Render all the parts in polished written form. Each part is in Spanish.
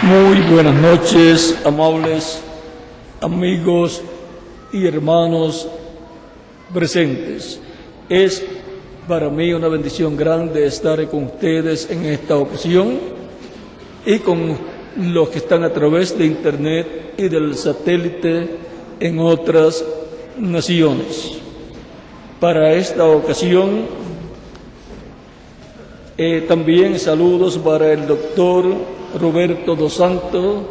Muy buenas noches, amables amigos y hermanos presentes. Es para mí una bendición grande estar con ustedes en esta ocasión y con los que están a través de internet y del satélite en otras naciones. Para esta ocasión también saludos para el doctor Roberto dos Santos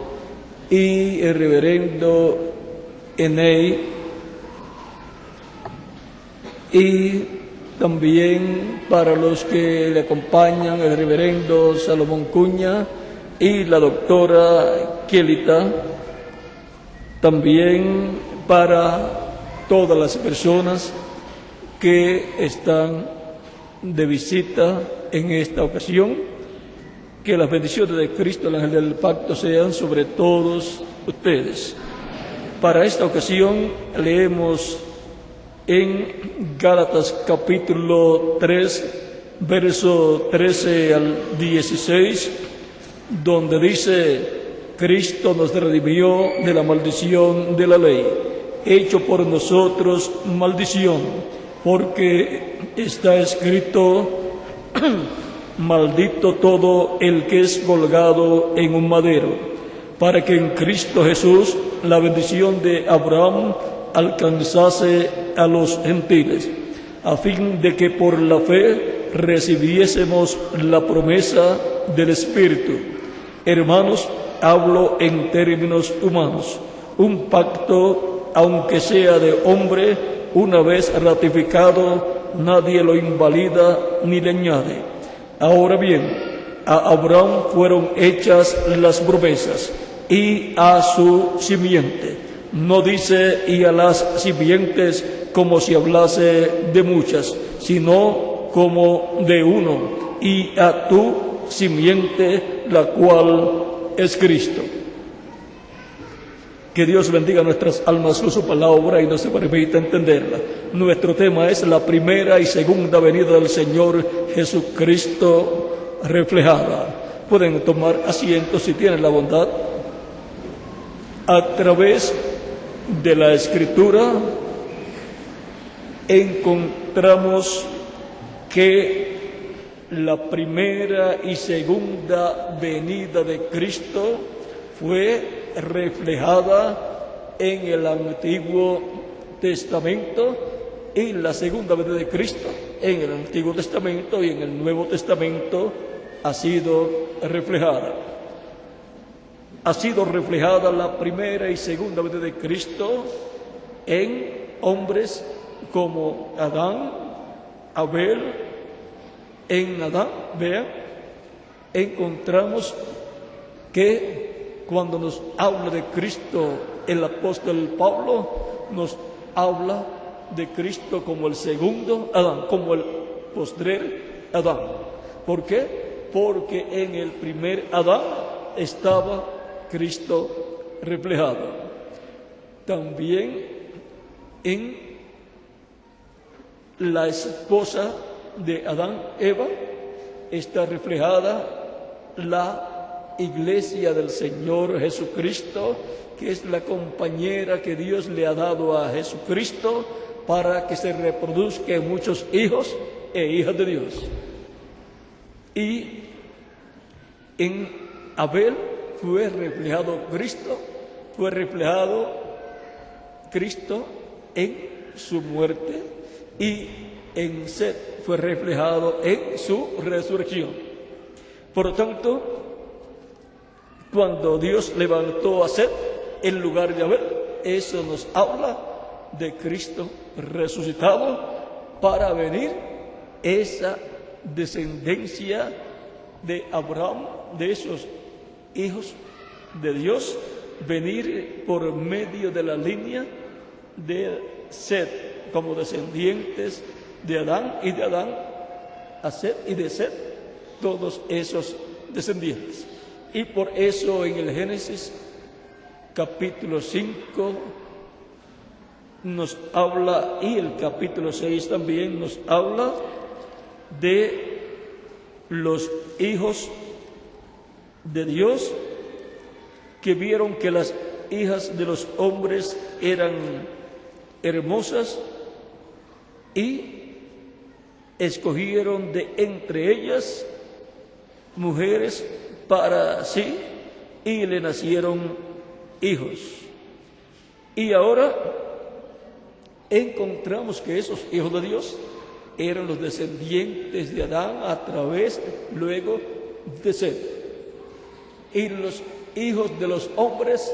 y el reverendo Enei, y también para los que le acompañan el reverendo Salomón Cuña y la doctora Kelita, también para todas las personas que están de visita en esta ocasión. Que las bendiciones de Cristo, el ángel del pacto, sean sobre todos ustedes. Para esta ocasión leemos en Gálatas capítulo 3, verso 13 al 16, donde dice: Cristo nos redimió de la maldición de la ley, hecho por nosotros maldición, porque está escrito: maldito todo el que es colgado en un madero, para que en Cristo Jesús la bendición de Abraham alcanzase a los gentiles, a fin de que por la fe recibiésemos la promesa del Espíritu. Hermanos, hablo en términos humanos. Un pacto, aunque sea de hombre, una vez ratificado, nadie lo invalida ni le añade. Ahora bien, a Abraham fueron hechas las promesas, y a su simiente. No dice y a las simientes como si hablase de muchas, sino como de uno, y a tu simiente, la cual es Cristo. Que Dios bendiga nuestras almas con su palabra y nos permita entenderla. Nuestro tema es la primera y segunda venida del Señor Jesucristo reflejada. Pueden tomar asiento si tienen la bondad. A través de la Escritura encontramos que la primera y segunda venida de Cristo fue reflejada en el Antiguo Testamento, y la segunda venida de Cristo en el Antiguo Testamento y en el Nuevo Testamento ha sido reflejada. Ha sido reflejada la primera y segunda venida de Cristo en hombres como Adán, Abel. En Adán, vean, encontramos que cuando nos habla de Cristo el apóstol Pablo, nos habla de Cristo como el segundo Adán, como el postrer Adán. ¿Por qué? Porque en el primer Adán estaba Cristo reflejado. También en la esposa de Adán, Eva, está reflejada la Iglesia del Señor Jesucristo, que es la compañera que Dios le ha dado a Jesucristo para que se reproduzca en muchos hijos e hijas de Dios. Y en Abel fue reflejado Cristo en su muerte, y en Set fue reflejado en su resurrección. Por lo tanto, cuando Dios levantó a Set en lugar de Abel, eso nos habla de Cristo resucitado, para venir esa descendencia de Abraham, de esos hijos de Dios, venir por medio de la línea de Set como descendientes de Adán, y de Adán a Set, y de Set todos esos descendientes. Y por eso en el Génesis capítulo 5 nos habla, y el capítulo 6 también nos habla de los hijos de Dios que vieron que las hijas de los hombres eran hermosas y escogieron de entre ellas mujeres para sí y le nacieron hijos. Y ahora encontramos que esos hijos de Dios eran los descendientes de Adán a través luego de Set. Y los hijos de los hombres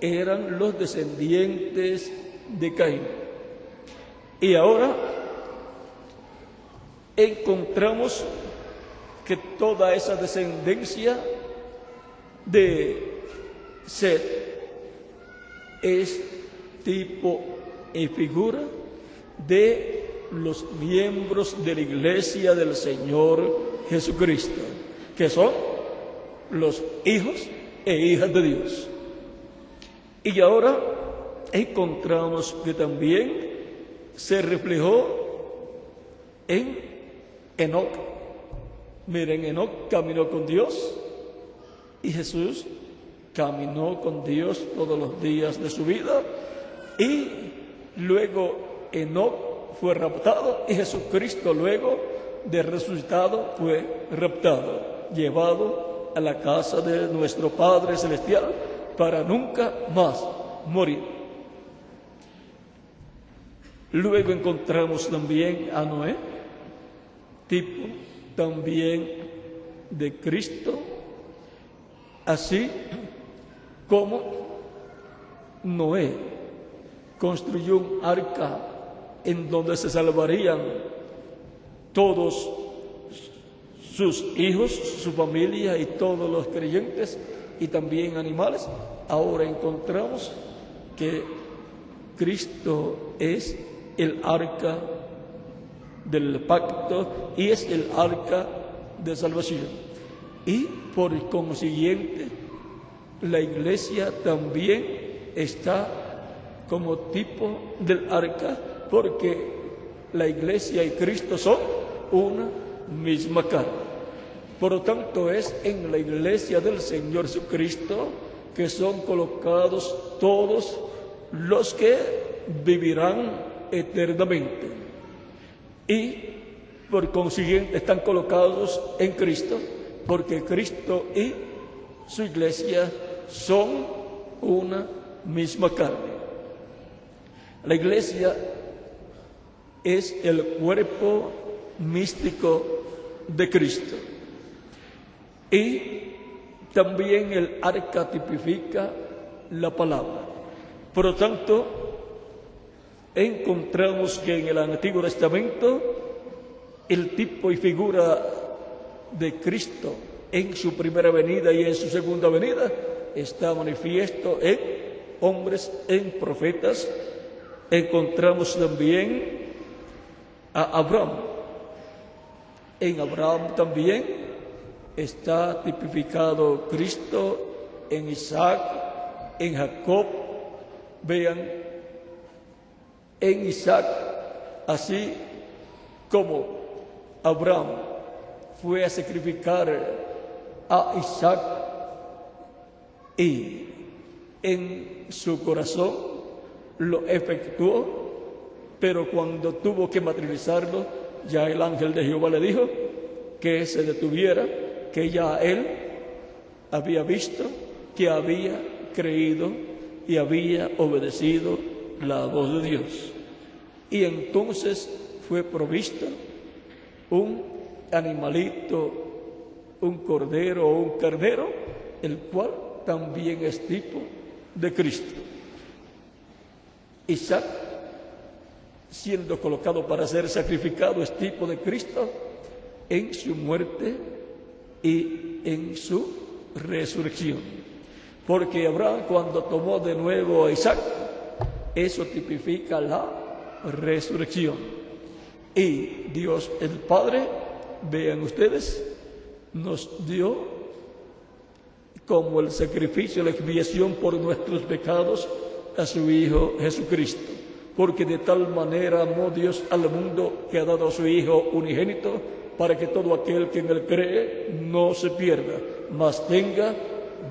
eran los descendientes de Caín. Y ahora encontramos que toda esa descendencia de Set es tipo y figura de los miembros de la iglesia del Señor Jesucristo, que son los hijos e hijas de Dios. Y ahora encontramos que también se reflejó en Enoc. Miren, Enoc caminó con Dios y Jesús caminó con Dios todos los días de su vida, y luego Enoc fue raptado y Jesucristo luego de resucitado fue raptado, llevado a la casa de nuestro Padre Celestial para nunca más morir. Luego encontramos también a Noé, tipo también de Cristo, así como Noé construyó un arca en donde se salvarían todos sus hijos, su familia y todos los creyentes y también animales. Ahora encontramos que Cristo es el arca del pacto y es el arca de salvación. Y por consiguiente, la iglesia también está como tipo del arca, porque la iglesia y Cristo son una misma carne. Por lo tanto, es en la iglesia del Señor Jesucristo que son colocados todos los que vivirán eternamente. Y por consiguiente están colocados en Cristo, porque Cristo y su iglesia son una misma carne. La iglesia es el cuerpo místico de Cristo. Y también el arca tipifica la palabra. Por lo tanto, encontramos que en el Antiguo Testamento el tipo y figura de Cristo en su primera venida y en su segunda venida está manifiesto en hombres, en profetas. Encontramos también a Abraham. En Abraham también está tipificado Cristo, en Isaac, en Jacob. Vean, en Isaac, así como Abraham fue a sacrificar a Isaac y en su corazón lo efectuó, pero cuando tuvo que materializarlo, ya el ángel de Jehová le dijo que se detuviera, que ya él había visto, que había creído y había obedecido la voz de Dios. Y entonces fue provisto un animalito, un cordero o un carnero, el cual también es tipo de Cristo. Isaac, siendo colocado para ser sacrificado, es tipo de Cristo en su muerte y en su resurrección. Porque Abraham, cuando tomó de nuevo a Isaac, eso tipifica la resurrección. Y Dios el Padre, vean ustedes, nos dio como el sacrificio, la expiación por nuestros pecados a su Hijo Jesucristo. Porque de tal manera amó Dios al mundo que ha dado a su Hijo unigénito, para que todo aquel que en él cree no se pierda, mas tenga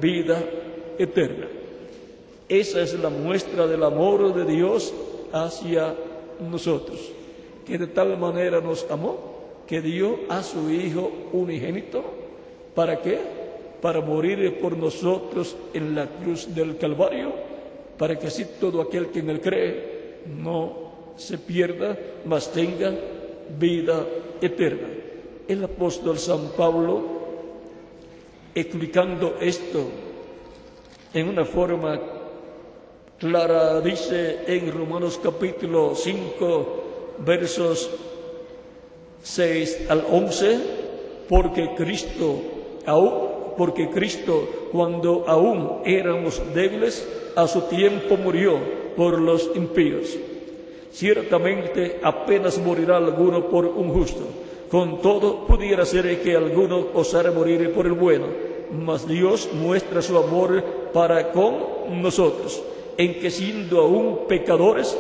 vida eterna. Esa es la muestra del amor de Dios hacia nosotros, que de tal manera nos amó, que dio a su Hijo unigénito. ¿Para qué? Para morir por nosotros en la cruz del Calvario, para que así todo aquel que en él cree no se pierda, mas tenga vida eterna. El apóstol San Pablo, explicando esto en una forma clara, dice en Romanos capítulo 5, versos 6 al 11, porque Cristo, cuando aún éramos débiles, a su tiempo murió por los impíos. Ciertamente apenas morirá alguno por un justo, con todo pudiera ser que alguno osara morir por el bueno, mas Dios muestra su amor para con nosotros, en que siendo aún pecadores,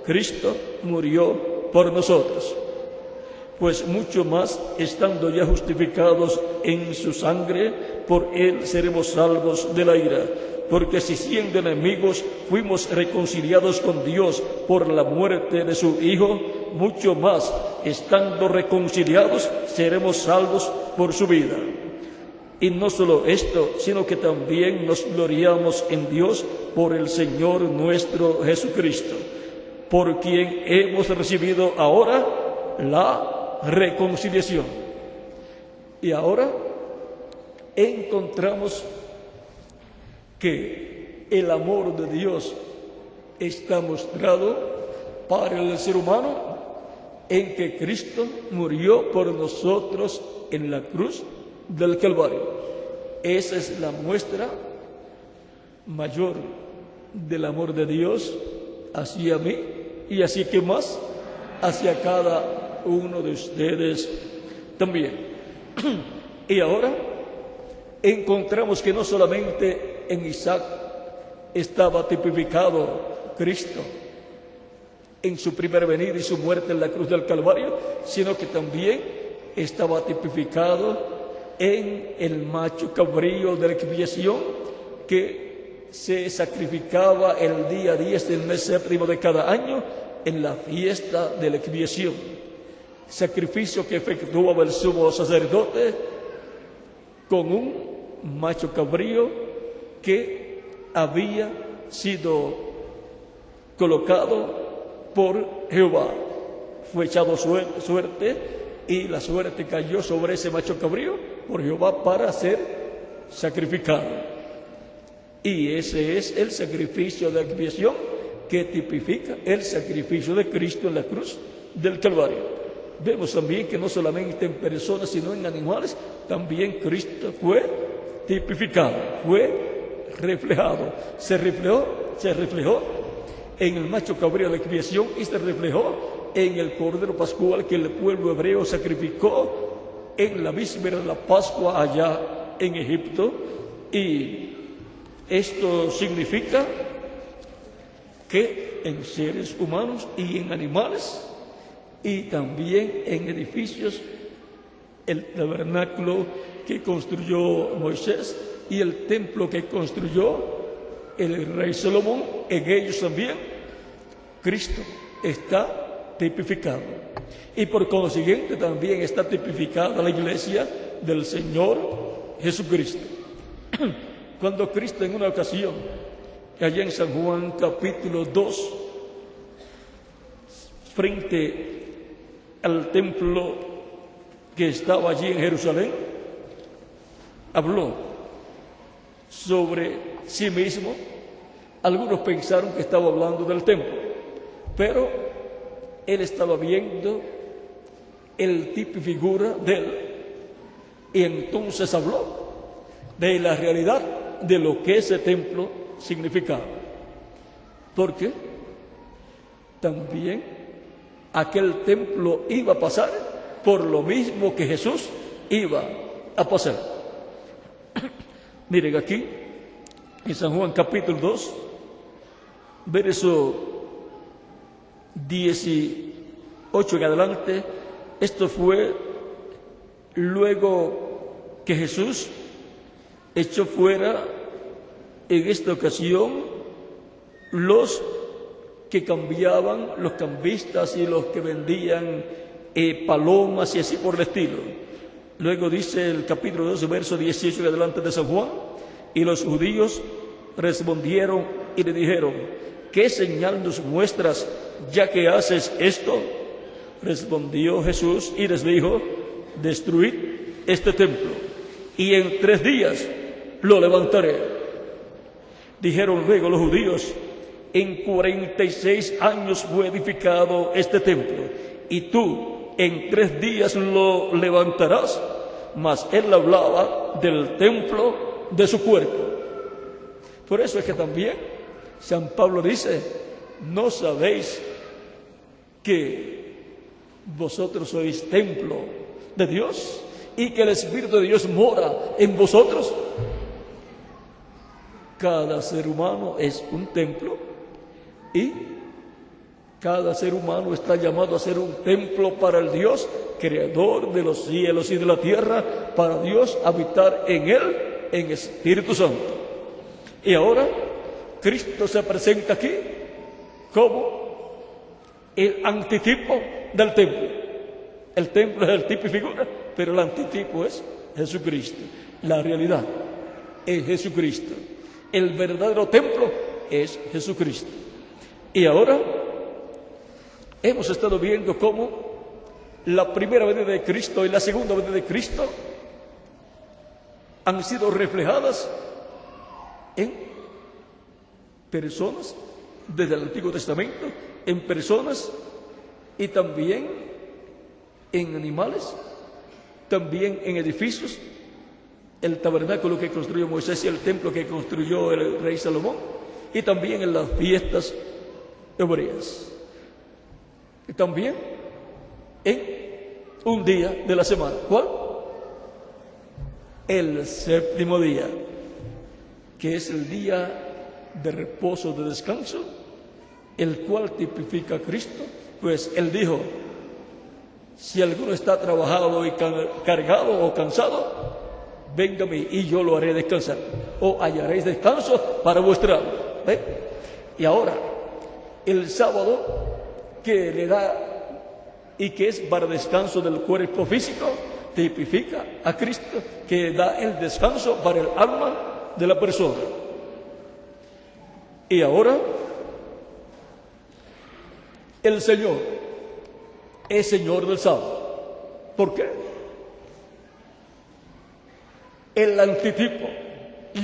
Cristo murió por nosotros. Pues mucho más, estando ya justificados en su sangre, por él seremos salvos de la ira. Porque si siendo enemigos fuimos reconciliados con Dios por la muerte de su Hijo, mucho más, estando reconciliados, seremos salvos por su vida. Y no solo esto, sino que también nos gloriamos en Dios por el Señor nuestro Jesucristo, por quien hemos recibido ahora la reconciliación. Y ahora encontramos que el amor de Dios está mostrado para el ser humano en que Cristo murió por nosotros en la cruz del Calvario. Esa es la muestra mayor del amor de Dios hacia mí y así que más hacia cada uno de ustedes también. Y ahora encontramos que no solamente en Isaac estaba tipificado Cristo en su primer venida y su muerte en la cruz del Calvario, sino que también estaba tipificado en el macho cabrío de la expiación que se sacrificaba el día 10 del mes séptimo de cada año en la fiesta de la expiación. Sacrificio que efectuaba el sumo sacerdote con un macho cabrío que había sido colocado por Jehová. Fue echado suerte y la suerte cayó sobre ese macho cabrío por Jehová para ser sacrificado. Y ese es el sacrificio de expiación que tipifica el sacrificio de Cristo en la cruz del Calvario. Vemos también que no solamente en personas, sino en animales, también Cristo fue tipificado, fue reflejado. Se reflejó en el macho cabrío de expiación y se reflejó en el Cordero Pascual que el pueblo hebreo sacrificó en la víspera de la Pascua allá en Egipto. Y esto significa que en seres humanos y en animales y también en edificios, el tabernáculo que construyó Moisés y el templo que construyó el rey Salomón, en ellos también Cristo está tipificado. Y por consiguiente también está tipificada la iglesia del Señor Jesucristo. Cuando Cristo en una ocasión, allá en San Juan capítulo 2, frente al templo que estaba allí en Jerusalén, habló sobre sí mismo. Algunos pensaron que estaba hablando del templo, pero él estaba viendo el tipo y figura de él, y entonces habló de la realidad de lo que ese templo significaba, porque también aquel templo iba a pasar por lo mismo que Jesús iba a pasar. Miren aquí, en San Juan capítulo 2, verso 18 en adelante, esto fue luego que Jesús echó fuera En esta ocasión, los que cambiaban, los cambistas y los que vendían palomas y así por el estilo. Luego dice el capítulo 2, verso 18 en adelante de San Juan: y los judíos respondieron y le dijeron: ¿qué señal nos muestras ya que haces esto? Respondió Jesús y les dijo: destruid este templo, y en 3 días lo levantaré. Dijeron luego los judíos: en 46 años fue edificado este templo, y tú en 3 días lo levantarás. Mas él hablaba del templo de su cuerpo. Por eso es que también San Pablo dice: ¿no sabéis que vosotros sois templo de Dios y que el Espíritu de Dios mora en vosotros? Cada ser humano es un templo y cada ser humano está llamado a ser un templo para el Dios, creador de los cielos y de la tierra, para Dios habitar en él, en Espíritu Santo. Y ahora Cristo se presenta aquí como el antitipo del templo. El templo es el tipo y figura, pero el antitipo es Jesucristo. La realidad es Jesucristo. El verdadero templo es Jesucristo. Y ahora hemos estado viendo cómo la primera venida de Cristo y la segunda venida de Cristo han sido reflejadas en personas desde el Antiguo Testamento, en personas y también en animales, también en edificios. El tabernáculo que construyó Moisés y el templo que construyó el rey Salomón, y también en las fiestas hebreas. Y también en un día de la semana. ¿Cuál? El séptimo día, que es el día de reposo, de descanso, el cual tipifica a Cristo, pues Él dijo: si alguno está trabajado y cargado o cansado, venga a mí y yo lo haré descansar, o hallaréis descanso para vuestra alma. ¿Ve? Y ahora, el sábado que le da y que es para descanso del cuerpo físico, tipifica a Cristo, que da el descanso para el alma de la persona. Y ahora, el Señor es Señor del sábado. ¿Por qué? El antitipo,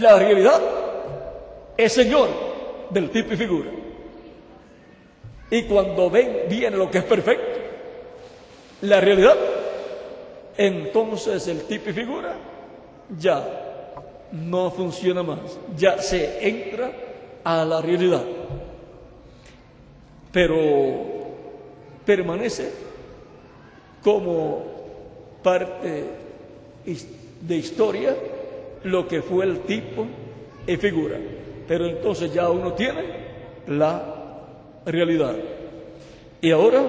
la realidad, es Señor del tipo y figura. Y cuando viene lo que es perfecto, la realidad, entonces el tipo y figura ya no funciona más, ya se entra a la realidad. Pero permanece como parte de historia lo que fue el tipo y figura, pero entonces ya uno tiene la realidad. Y ahora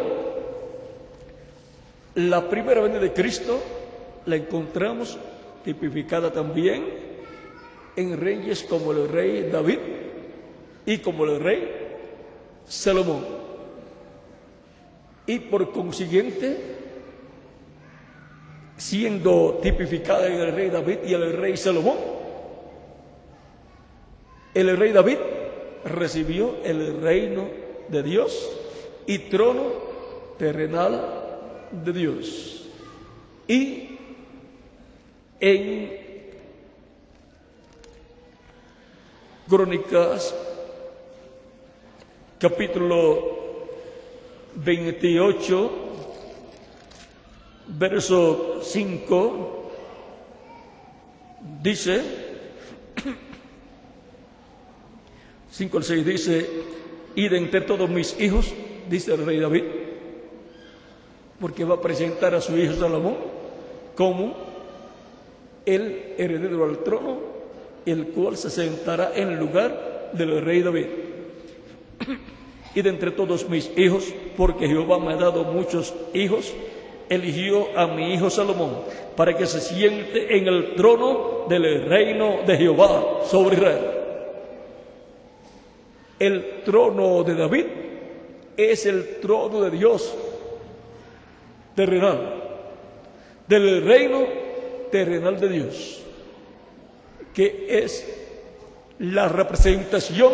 la primera venida de Cristo la encontramos tipificada también en reyes como el rey David y como el rey Salomón, y por consiguiente, siendo tipificada en el rey David y el rey Salomón, el rey David recibió el reino de Dios y trono terrenal de Dios. Y en Crónicas capítulo 28, verso 5, dice, 5 al 6 dice: y de entre todos mis hijos, dice el rey David, porque va a presentar a su hijo Salomón como el heredero al trono, el cual se sentará en el lugar del rey David. Y de entre todos mis hijos, porque Jehová me ha dado muchos hijos, eligió a mi hijo Salomón para que se siente en el trono del reino de Jehová sobre Israel. El trono de David es el trono de Dios terrenal, del reino terrenal de Dios, que es la representación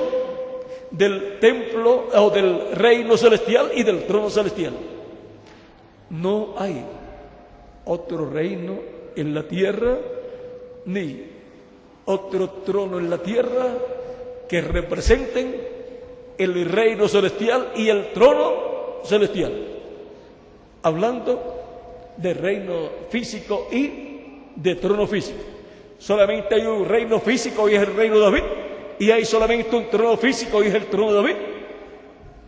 del templo o del reino celestial y del trono celestial. No hay otro reino en la tierra, ni otro trono en la tierra que representen el reino celestial y el trono celestial. Hablando de reino físico y de trono físico. Solamente hay un reino físico y es el reino de David, y hay solamente un trono físico y es el trono de David,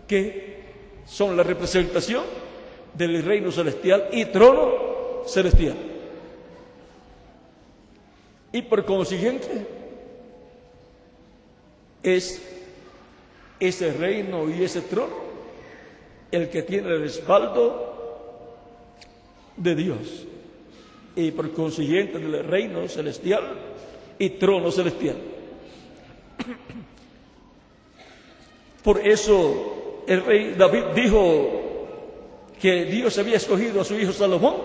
que son la representación del reino celestial y trono celestial. Y por consiguiente, es ese reino y ese trono el que tiene el respaldo de Dios, y por consiguiente del reino celestial y trono celestial. Por eso el rey David dijo que Dios había escogido a su hijo Salomón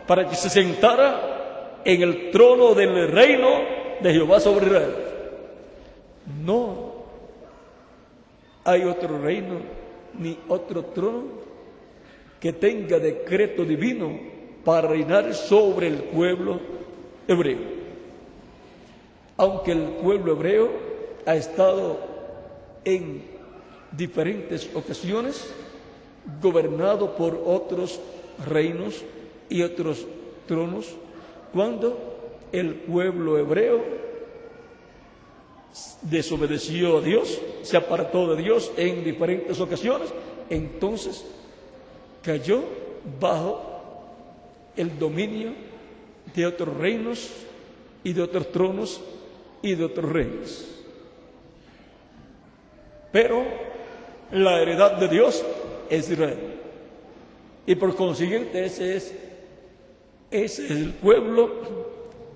para que se sentara en el trono del reino de Jehová sobre Israel. No hay otro reino ni otro trono que tenga decreto divino para reinar sobre el pueblo hebreo. Aunque el pueblo hebreo ha estado en diferentes ocasiones gobernado por otros reinos y otros tronos, cuando el pueblo hebreo desobedeció a Dios, se apartó de Dios en diferentes ocasiones, entonces cayó bajo el dominio de otros reinos y de otros tronos y de otros reyes. Pero la heredad de Dios es Israel, y por consiguiente ese es el pueblo,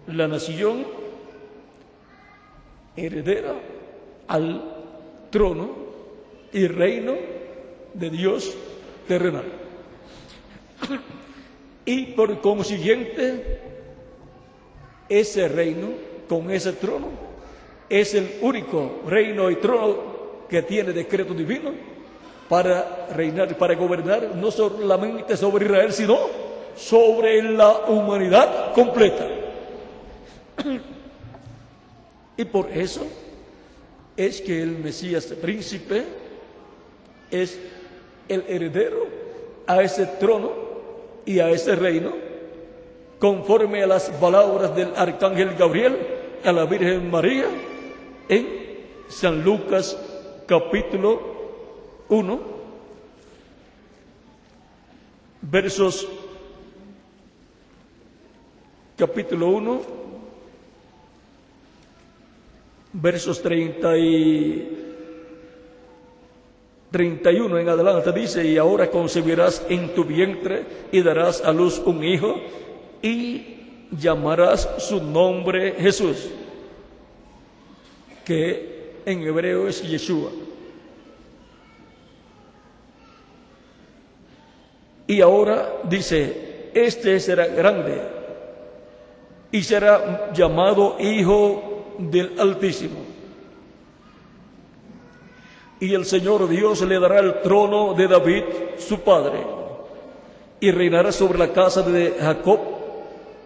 la nación heredera al trono y reino de Dios terrenal. Y por consiguiente, ese reino con ese trono es el único reino y trono que tiene decreto divino para reinar, para gobernar no solamente sobre Israel, sino sobre la humanidad completa. Y por eso es que el Mesías príncipe es el heredero a ese trono y a ese reino, conforme a las palabras del arcángel Gabriel a la Virgen María en San Lucas capítulo 1, versos capítulo 1, versos 30 y 31 en adelante, dice: y ahora concebirás en tu vientre y darás a luz un hijo y llamarás su nombre Jesús, que en hebreo es Yeshua. Y ahora dice: este será grande y será llamado Hijo del Altísimo. Y el Señor Dios le dará el trono de David, su padre, y reinará sobre la casa de Jacob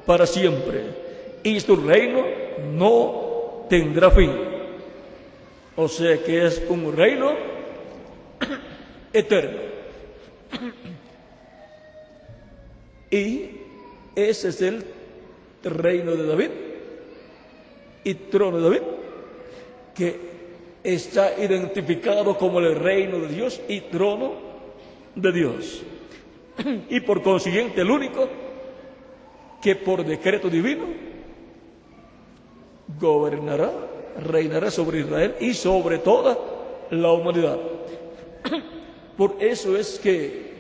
para siempre, y su reino no tendrá fin. O sea que es un reino eterno. Y ese es el reino de David y trono de David, que está identificado como el reino de Dios y trono de Dios. Y por consiguiente el único que por decreto divino gobernará, reinará sobre Israel y sobre toda la humanidad. Por eso es que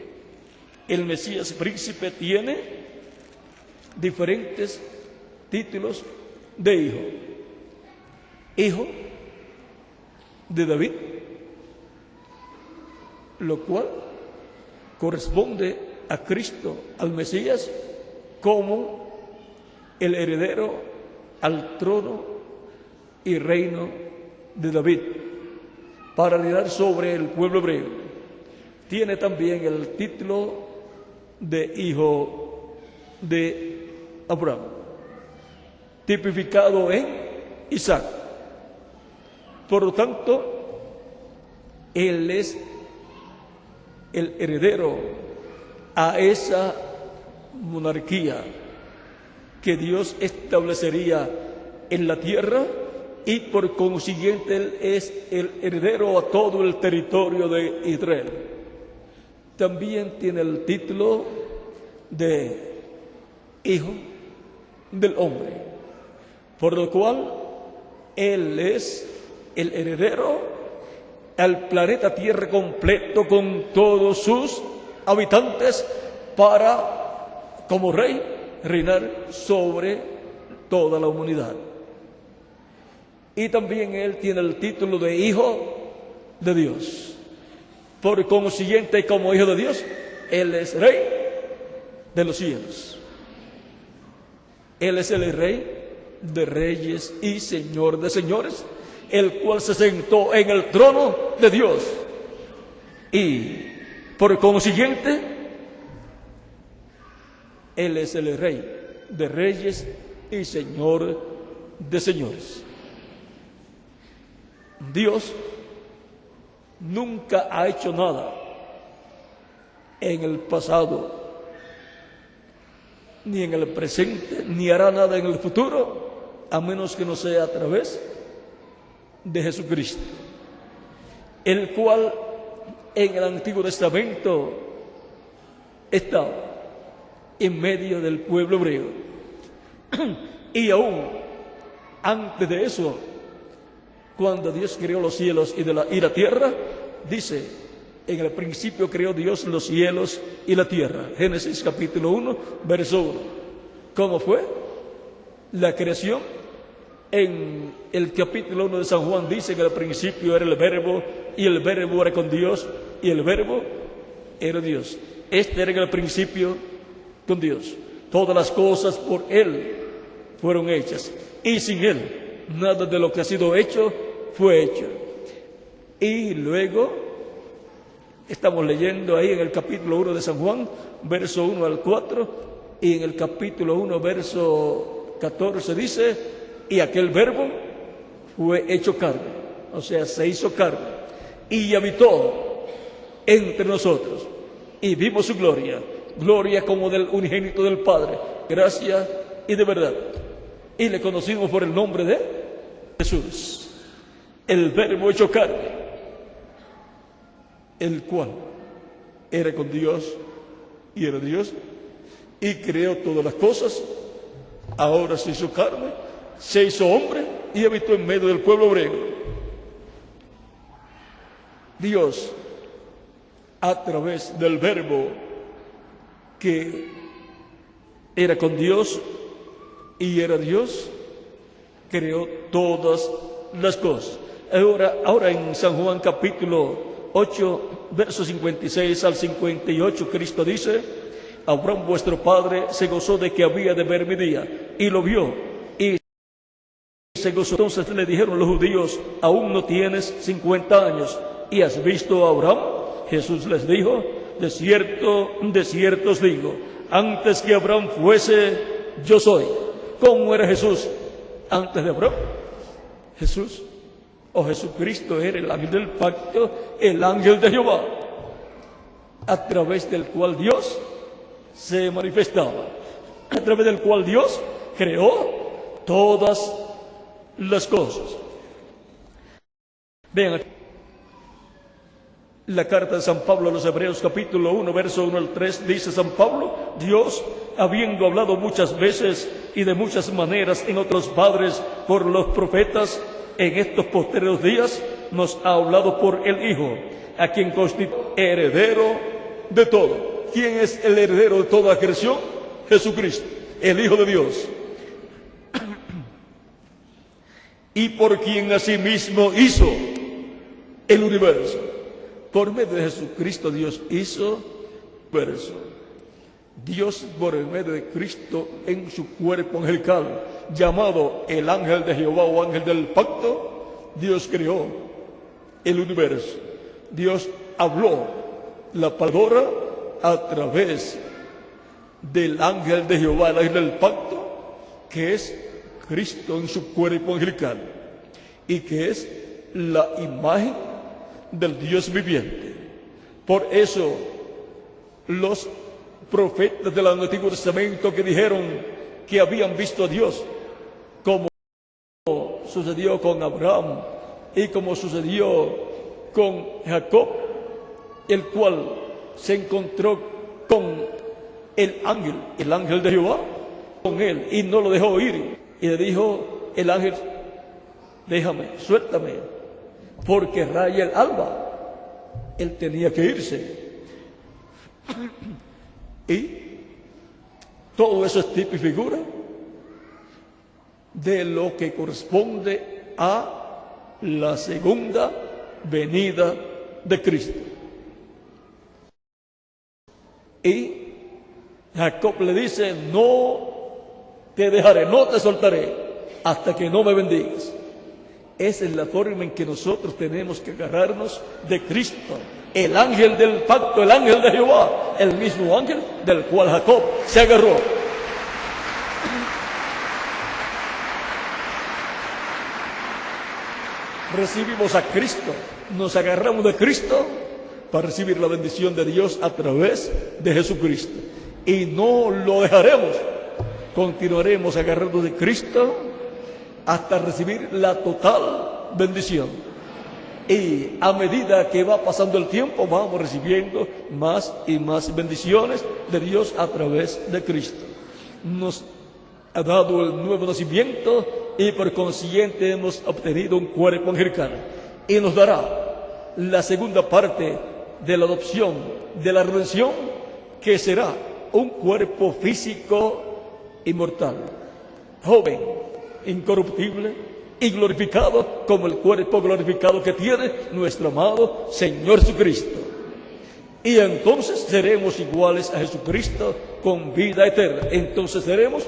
el Mesías príncipe tiene diferentes títulos de hijo. Hijo de David, lo cual corresponde a Cristo, al Mesías, como el heredero al trono y reino de David, para reinar sobre el pueblo hebreo. Tiene también el título de hijo de Abraham, tipificado en Isaac. Por lo tanto, él es el heredero a esa monarquía que Dios establecería en la tierra, y por consiguiente él es el heredero a todo el territorio de Israel. También tiene el título de hijo del hombre, por lo cual él es el heredero al planeta Tierra completo con todos sus habitantes, para, como rey, reinar sobre toda la humanidad. Y también él tiene el título de hijo de Dios. Por consiguiente, como hijo de Dios, él es rey de los cielos. Él es el rey de reyes y señor de señores, el cual se sentó en el trono de Dios. Y por consiguiente, él es el rey de reyes y señor de señores. Dios nunca ha hecho nada en el pasado, ni en el presente, ni hará nada en el futuro, a menos que no sea a través de Jesucristo, el cual en el Antiguo Testamento estaba en medio del pueblo hebreo. Y aún antes de eso, cuando Dios creó los cielos y la tierra, dice: en el principio creó Dios los cielos y la tierra. Génesis capítulo 1, verso 1. ¿Cómo fue la creación? En el capítulo 1 de San Juan dice que al principio era el Verbo, y el Verbo era con Dios, y el Verbo era Dios. Este era en el principio con Dios. Todas las cosas por Él fueron hechas, y sin Él nada de lo que ha sido hecho fue hecho. Y luego estamos leyendo ahí en el capítulo 1 de San Juan, verso 1 al 4, y en el capítulo 1, verso 14 dice: y aquel Verbo fue hecho carne, o sea, se hizo carne, y habitó entre nosotros, y vimos su gloria, gloria como del unigénito del Padre, gracia y de verdad. Y le conocimos por el nombre de Jesús, el Verbo hecho carne, el cual era con Dios y era Dios, y creó todas las cosas. Ahora se hizo carne, se hizo hombre y habitó en medio del pueblo hebreo. Dios, a través del Verbo que era con Dios y era Dios, creó todas las cosas. Ahora en San Juan capítulo 8, versos 56 al 58, Cristo dice: Abraham vuestro padre se gozó de que había de ver mi día, y lo vio, y se gozó. Entonces le dijeron los judíos: aún no tienes 50 años, ¿y has visto a Abraham? Jesús les dijo: de cierto os digo, antes que Abraham fuese, yo soy. ¿Cómo era Jesús antes de Abraham? Jesús, o Jesucristo, era el ángel del pacto, el ángel de Jehová, a través del cual Dios se manifestaba, a través del cual Dios creó todas las cosas. Vean aquí la carta de San Pablo a los Hebreos capítulo 1, verso 1 al 3, dice San Pablo: Dios, habiendo hablado muchas veces y de muchas maneras en otros padres por los profetas, en estos postreros días nos ha hablado por el Hijo, a quien constituye heredero de todo. ¿Quién es el heredero de toda creación? Jesucristo, el Hijo de Dios. Y por quien asimismo hizo el universo. Por medio de Jesucristo Dios hizo verso. Dios por medio de Cristo en su cuerpo angelical, llamado el ángel de Jehová o ángel del pacto, Dios creó el universo. Dios habló la palabra a través del ángel de Jehová, el ángel del pacto, que es Cristo en su cuerpo angelical y que es la imagen del Dios viviente. Por eso los profetas del Antiguo Testamento que dijeron que habían visto a Dios, como sucedió con Abraham y como sucedió con Jacob, el cual se encontró con el ángel de Jehová, con él, y no lo dejó ir. Y le dijo el ángel: déjame, suéltame, porque raya el alba. Él tenía que irse. Y todo eso es tipo y figura de lo que corresponde a la segunda venida de Cristo. Y Jacob le dice: no te dejaré, no te soltaré hasta que no me bendigas. Esa es la forma en que nosotros tenemos que agarrarnos de Cristo, el ángel del pacto, el ángel de Jehová, el mismo ángel del cual Jacob se agarró. Recibimos a Cristo, nos agarramos de Cristo para recibir la bendición de Dios a través de Jesucristo. Y no lo dejaremos, continuaremos agarrando de Cristo hasta recibir la total bendición. Y a medida que va pasando el tiempo, vamos recibiendo más y más bendiciones de Dios a través de Cristo. Nos ha dado el nuevo nacimiento y por consiguiente hemos obtenido un cuerpo angelical. Y nos dará la segunda parte de la adopción, de la redención, que será un cuerpo físico inmortal, joven, incorruptible y glorificado como el cuerpo glorificado que tiene nuestro amado Señor Jesucristo. Y entonces seremos iguales a Jesucristo con vida eterna. Entonces seremos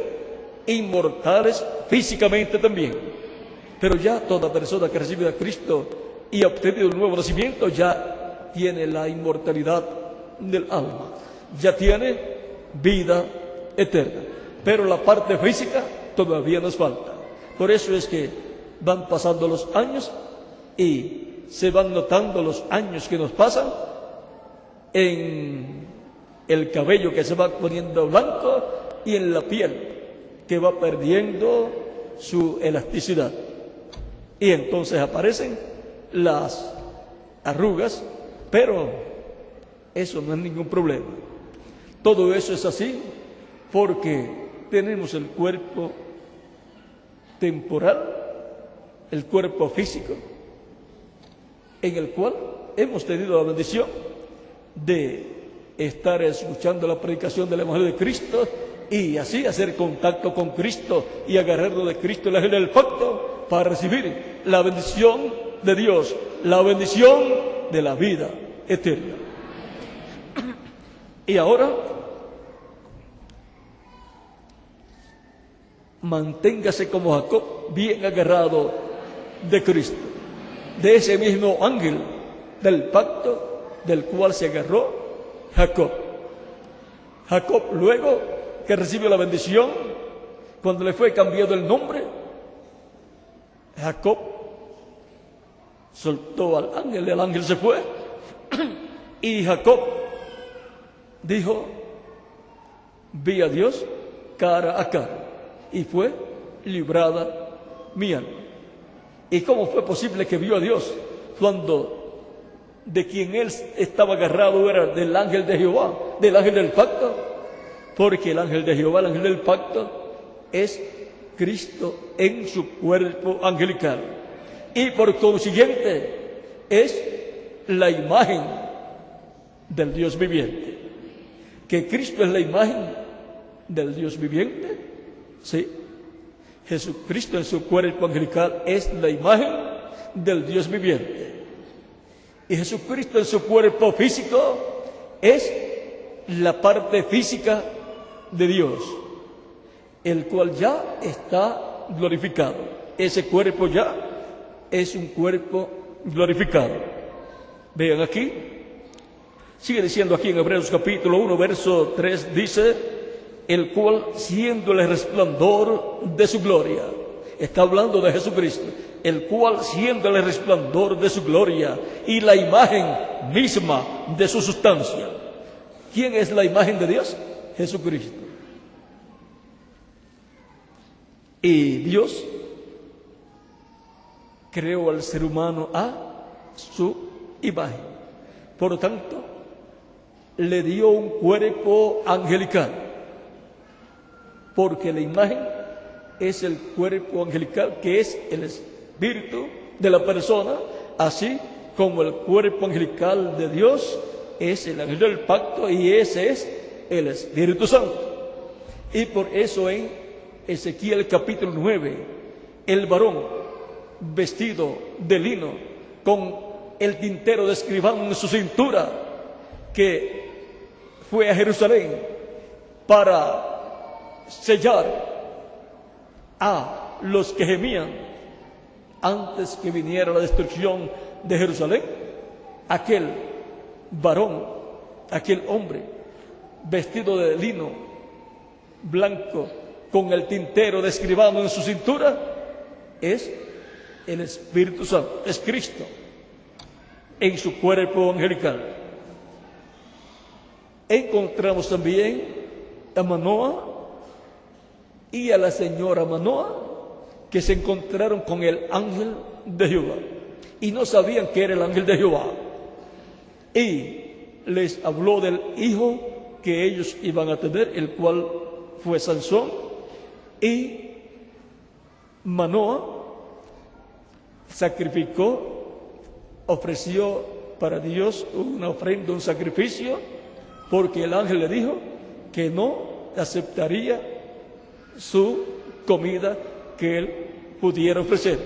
inmortales físicamente también. Pero ya toda persona que recibe a Cristo y ha obtenido un nuevo nacimiento ya tiene la inmortalidad del alma, ya tiene vida eterna. Pero la parte física todavía nos falta. Por eso es que van pasando los años y se van notando los años que nos pasan en el cabello que se va poniendo blanco y en la piel que va perdiendo su elasticidad. Y entonces aparecen las arrugas, pero eso no es ningún problema. Todo eso es así porque tenemos el cuerpo temporal, el cuerpo físico, en el cual hemos tenido la bendición de estar escuchando la predicación del Evangelio de Cristo y así hacer contacto con Cristo y agarrarnos de Cristo, el ángel del pacto, para recibir la bendición de Dios, la bendición de la vida eterna. Y ahora, manténgase como Jacob, bien agarrado de Cristo, de ese mismo ángel del pacto del cual se agarró Jacob. Jacob, luego que recibió la bendición, cuando le fue cambiado el nombre, Jacob soltó al ángel, el ángel se fue y Jacob dijo: vi a Dios cara a cara y fue librada mi alma. ¿Y cómo fue posible que vio a Dios cuando de quien él estaba agarrado era del ángel de Jehová, del ángel del pacto? Porque el ángel de Jehová, el ángel del pacto, es Cristo en su cuerpo angelical. Y por consiguiente es la imagen del Dios viviente. Que Cristo es la imagen del Dios viviente, sí. Jesucristo en su cuerpo angelical es la imagen del Dios viviente. Y Jesucristo en su cuerpo físico es la parte física de Dios, el cual ya está glorificado. Ese cuerpo ya es un cuerpo glorificado. Vean aquí, sigue diciendo aquí en Hebreos capítulo 1, verso 3, dice, el cual siendo el resplandor de su gloria, está hablando de Jesucristo, el cual siendo el resplandor de su gloria y la imagen misma de su sustancia. ¿Quién es la imagen de Dios? Jesucristo. Y Dios creó al ser humano a su imagen. Por lo tanto, le dio un cuerpo angelical, porque la imagen es el cuerpo angelical, que es el espíritu de la persona, así como el cuerpo angelical de Dios es el ángel del pacto, y ese es el Espíritu Santo. Y por eso en Ezequiel capítulo 9, el varón vestido de lino con el tintero de escribano en su cintura, que fue a Jerusalén para sellar a los que gemían antes que viniera la destrucción de Jerusalén, aquel varón, aquel hombre vestido de lino blanco con el tintero de escribano en su cintura, es el Espíritu Santo, es Cristo en su cuerpo angelical. Encontramos también a Manoah y a la señora Manoah, que se encontraron con el ángel de Jehová y no sabían que era el ángel de Jehová, y les habló del hijo que ellos iban a tener, el cual fue Sansón. Y Manoah sacrificó, ofreció para Dios una ofrenda, un sacrificio, porque el ángel le dijo que no aceptaría su comida que él pudiera ofrecer.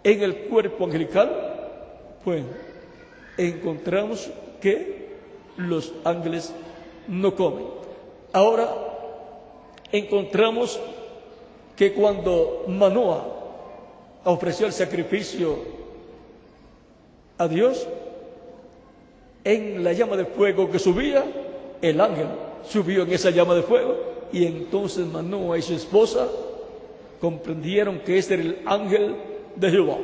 En el cuerpo angelical, pues, encontramos que los ángeles no comen. Ahora encontramos que cuando Manoah ofreció el sacrificio a Dios, en la llama de fuego que subía, el ángel subió en esa llama de fuego, y entonces Manoah y su esposa comprendieron que ese era el ángel de Jehová.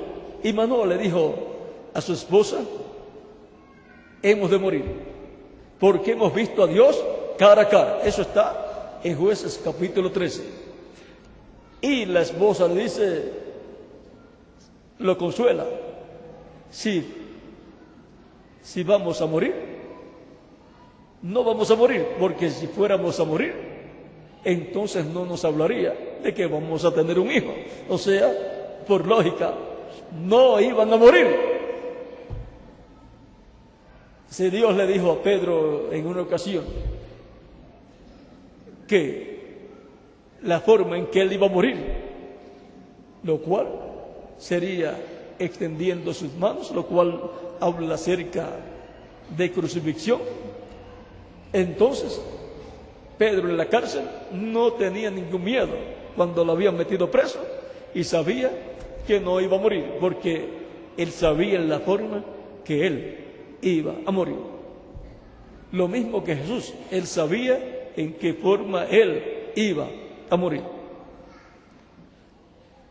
Y Manoah le dijo a su esposa: hemos de morir, porque hemos visto a Dios cara a cara. Eso está en Jueces capítulo 13. Y la esposa le dice, lo consuela: si vamos a morir, no vamos a morir, porque si fuéramos a morir, entonces no nos hablaría de que vamos a tener un hijo. O sea, por lógica, no iban a morir. Si Dios le dijo a Pedro en una ocasión que la forma en que él iba a morir, lo cual sería extendiendo sus manos, lo cual habla acerca de crucifixión. Entonces Pedro en la cárcel no tenía ningún miedo cuando lo habían metido preso, y sabía que no iba a morir, porque él sabía la forma que él iba a morir. Lo mismo que Jesús, él sabía en qué forma él iba a morir.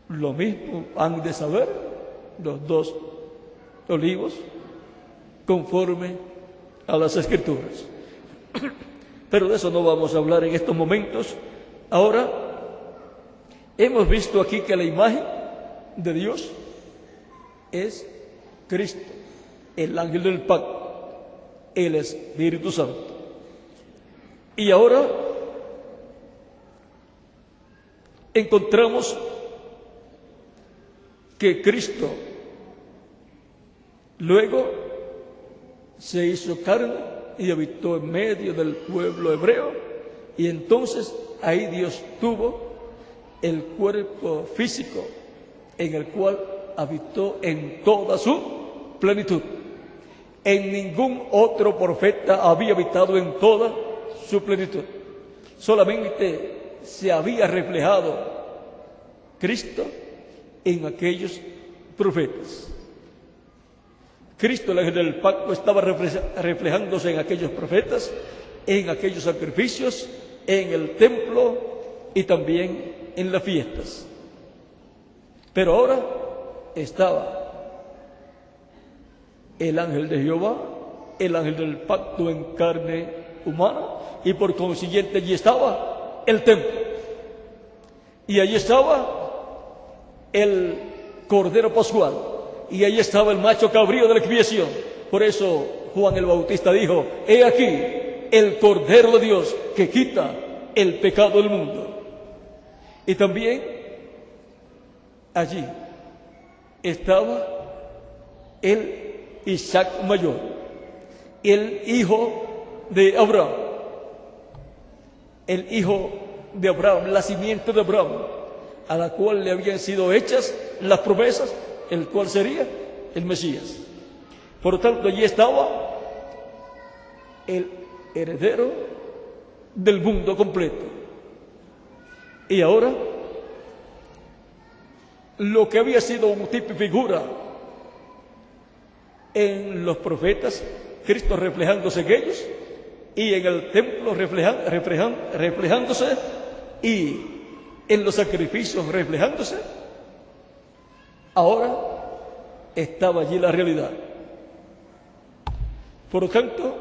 Lo mismo han de saber los dos olivos conforme a las Escrituras. Pero de eso no vamos a hablar en estos momentos. Ahora, hemos visto aquí que la imagen de Dios es Cristo, el ángel del pacto, el Espíritu Santo. Y ahora encontramos que Cristo luego se hizo carne y habitó en medio del pueblo hebreo, y entonces ahí Dios tuvo el cuerpo físico en el cual habitó en toda su plenitud. En ningún otro profeta había habitado en toda su plenitud. Solamente se había reflejado Cristo en aquellos profetas. Cristo, el ángel del pacto, estaba reflejándose en aquellos profetas, en aquellos sacrificios, en el templo y también en las fiestas. Pero ahora estaba el ángel de Jehová, el ángel del pacto en carne humana, y por consiguiente allí estaba el templo. Y allí estaba el Cordero Pascual. Y allí estaba el macho cabrío de la expiación. Por eso Juan el Bautista dijo: he aquí el Cordero de Dios que quita el pecado del mundo. Y también allí estaba el Isaac mayor, el hijo de Abraham, la simiente de Abraham, a la cual le habían sido hechas las promesas, el cual sería el Mesías. Por lo tanto, allí estaba el heredero del mundo completo. Y ahora, lo que había sido un tipo y figura en los profetas, Cristo reflejándose en ellos, y en el templo reflejándose, y en los sacrificios reflejándose, ahora estaba allí la realidad. Por lo tanto,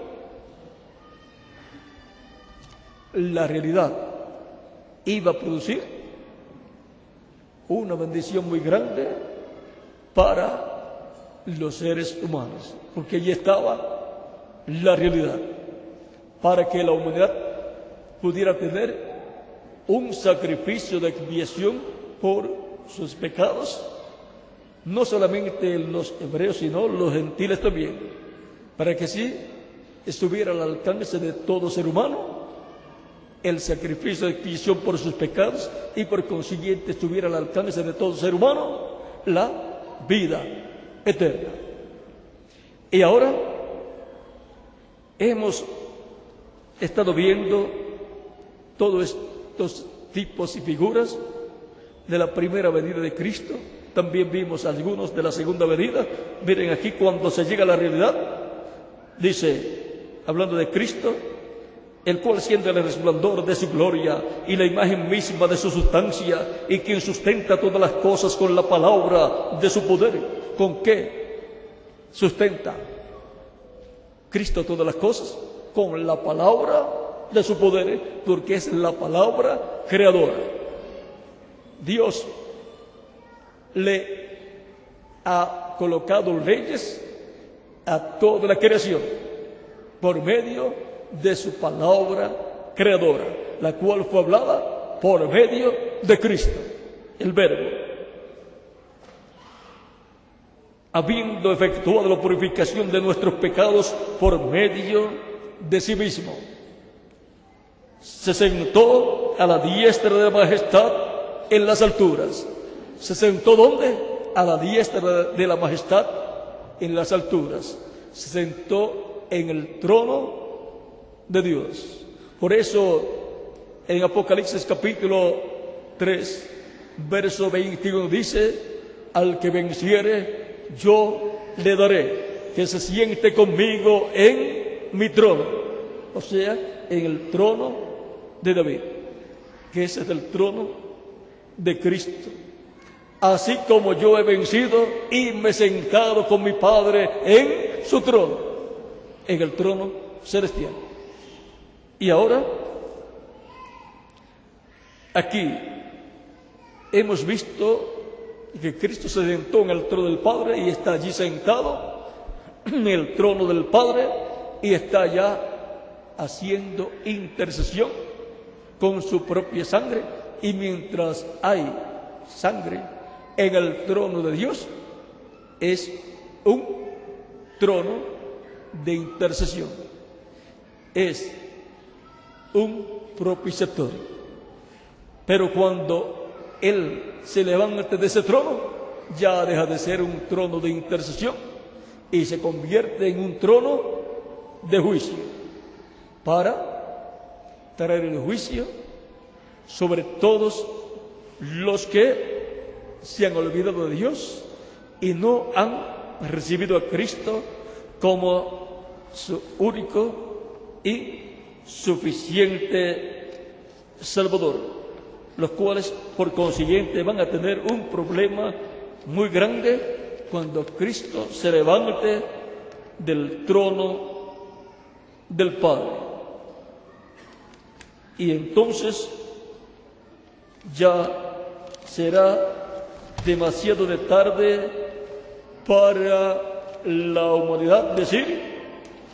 la realidad iba a producir una bendición muy grande para los seres humanos, porque allí estaba la realidad, para que la humanidad pudiera tener un sacrificio de expiación por sus pecados, no solamente los hebreos, sino los gentiles también, para que así estuviera al alcance de todo ser humano el sacrificio de expiación por sus pecados, y por consiguiente estuviera al alcance de todo ser humano la vida eterna. Y ahora hemos estado viendo todos estos tipos y figuras de la primera venida de Cristo. También vimos algunos de la segunda venida. Miren aquí, cuando se llega a la realidad, dice, hablando de Cristo, el cual siendo el resplandor de su gloria y la imagen misma de su sustancia, y quien sustenta todas las cosas con la palabra de su poder. ¿Con qué sustenta Cristo todas las cosas? Con la palabra de su poder, porque es la palabra creadora. Dios le ha colocado leyes a toda la creación por medio de su palabra creadora, la cual fue hablada por medio de Cristo, el Verbo, habiendo efectuado la purificación de nuestros pecados por medio de sí mismo. Se sentó a la diestra de la majestad en las alturas. ¿Se sentó dónde? A la diestra de la majestad en las alturas. Se sentó en el trono de Dios. Por eso en Apocalipsis capítulo 3 verso 21 dice: al que venciere yo le daré que se siente conmigo en mi trono, o sea, en el trono de David, que ese es el trono de Cristo. Así como yo he vencido y me he sentado con mi Padre en su trono, en el trono celestial. Y ahora, aquí hemos visto que Cristo se sentó en el trono del Padre y está allí sentado en el trono del Padre y está ya haciendo intercesión con su propia sangre. Y mientras hay sangre en el trono de Dios, es un trono de intercesión, es un propiciatorio. Pero cuando Él se levante de ese trono, ya deja de ser un trono de intercesión y se convierte en un trono de juicio, para traer el juicio sobre todos los que se han olvidado de Dios y no han recibido a Cristo como su único y suficiente Salvador, los cuales por consiguiente van a tener un problema muy grande cuando Cristo se levante del trono del Padre. Y entonces ya será demasiado de tarde para la humanidad decir: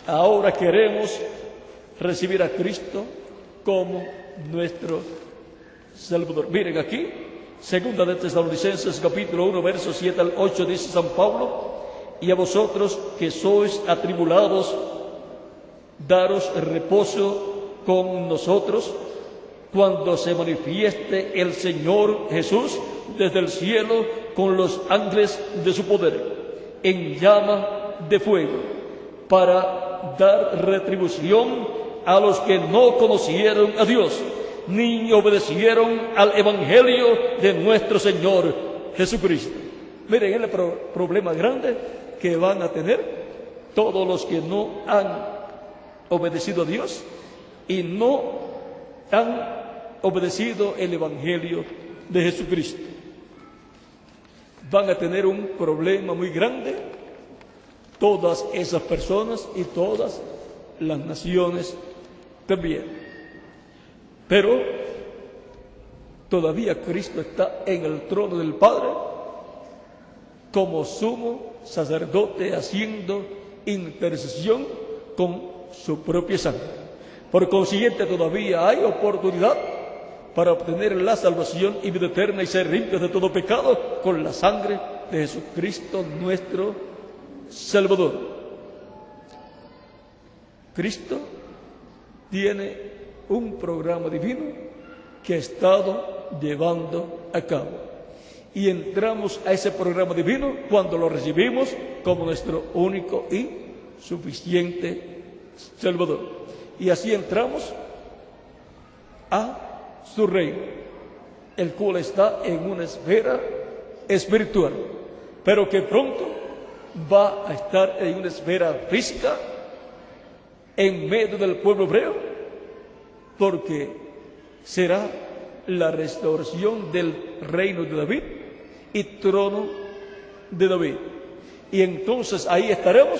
ahora queremos recibir a Cristo como nuestro Salvador. Miren aquí, segunda de Tesalonicenses capítulo 1, versos 7 al 8, dice San Pablo: y a vosotros que sois atribulados, daros reposo con nosotros cuando se manifieste el Señor Jesús desde el cielo con los ángeles de su poder, en llama de fuego, para dar retribución a los que no conocieron a Dios, ni obedecieron al Evangelio de nuestro Señor Jesucristo. Miren el problema grande que van a tener todos los que no han obedecido a Dios y no han obedecido el Evangelio de Jesucristo. Van a tener un problema muy grande todas esas personas y todas las naciones también. Pero todavía Cristo está en el trono del Padre como sumo sacerdote, haciendo intercesión con su propia sangre. Por consiguiente, todavía hay oportunidad para obtener la salvación y vida eterna y ser limpios de todo pecado con la sangre de Jesucristo nuestro Salvador. Cristo tiene un programa divino que ha estado llevando a cabo. Y entramos a ese programa divino cuando lo recibimos como nuestro único y suficiente Salvador. Y así entramos a su reino, el cual está en una esfera espiritual, pero que pronto va a estar en una esfera física en medio del pueblo hebreo, porque será la restauración del reino de David y trono de David. Y entonces ahí estaremos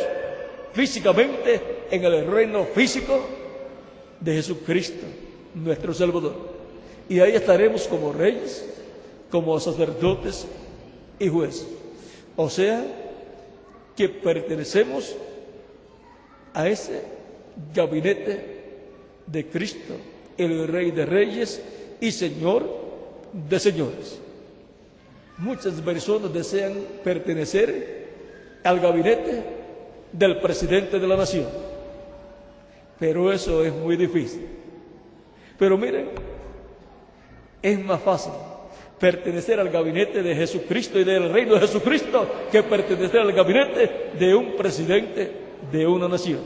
físicamente en el reino físico de Jesucristo, nuestro Salvador. Y ahí estaremos como reyes, como sacerdotes y jueces. O sea, que pertenecemos a ese gabinete de Cristo, el Rey de Reyes y Señor de Señores. Muchas personas desean pertenecer al gabinete del presidente de la nación, pero eso es muy difícil. Pero miren, es más fácil pertenecer al gabinete de Jesucristo y del reino de Jesucristo que pertenecer al gabinete de un presidente de una nación.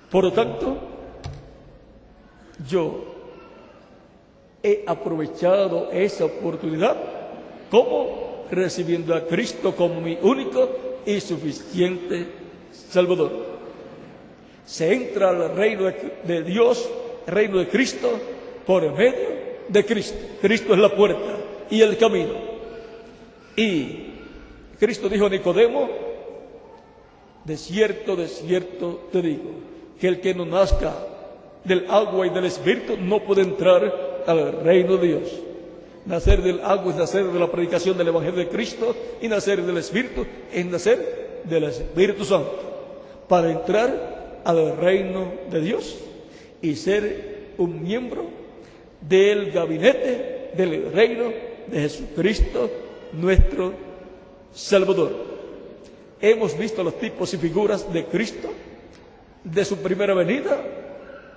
Por lo tanto, yo he aprovechado esa oportunidad como recibiendo a Cristo como mi único y suficiente Salvador. Se entra al reino de Dios, el reino de Cristo, por medio de Cristo. Cristo es la puerta y el camino. Y Cristo dijo a Nicodemo: de cierto te digo, que el que no nazca del agua y del Espíritu no puede entrar al reino de Dios. Nacer del agua es nacer de la predicación del Evangelio de Cristo, y nacer del Espíritu es nacer del Espíritu Santo, para entrar al reino de Dios y ser un miembro del gabinete del reino de Jesucristo, nuestro Salvador. Hemos visto los tipos y figuras de Cristo, de su primera venida,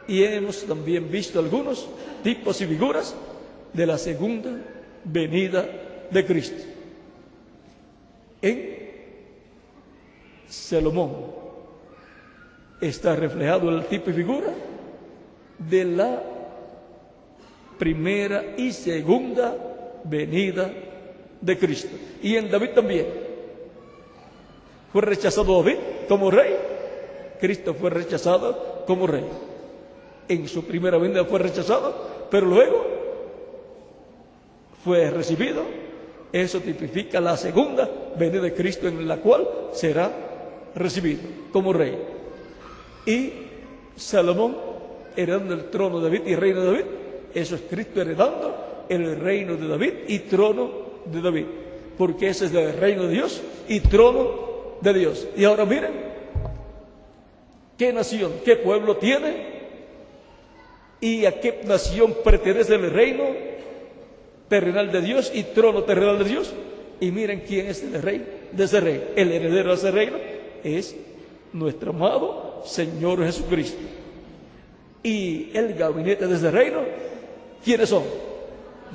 y hemos también visto algunos tipos y figuras de la segunda venida de Cristo. En Salomón está reflejado el tipo y figura de la primera y segunda venida de Cristo. Y en David también. Fue rechazado David como rey. Cristo fue rechazado como rey. En su primera venida fue rechazado, pero luego fue recibido. Eso tipifica la segunda venida de Cristo, en la cual será recibido como rey. Y Salomón heredando el trono de David y reino de David. Eso es Cristo heredando el reino de David y trono de David, porque ese es el reino de Dios y trono de Dios. Y ahora miren, ¿qué nación, qué pueblo tiene? ¿Y a qué nación pertenece el reino terrenal de Dios y trono terrenal de Dios? Y miren quién es el rey de ese reino. El heredero de ese reino es nuestro amado Señor Jesucristo. Y el gabinete de ese reino, ¿quiénes son?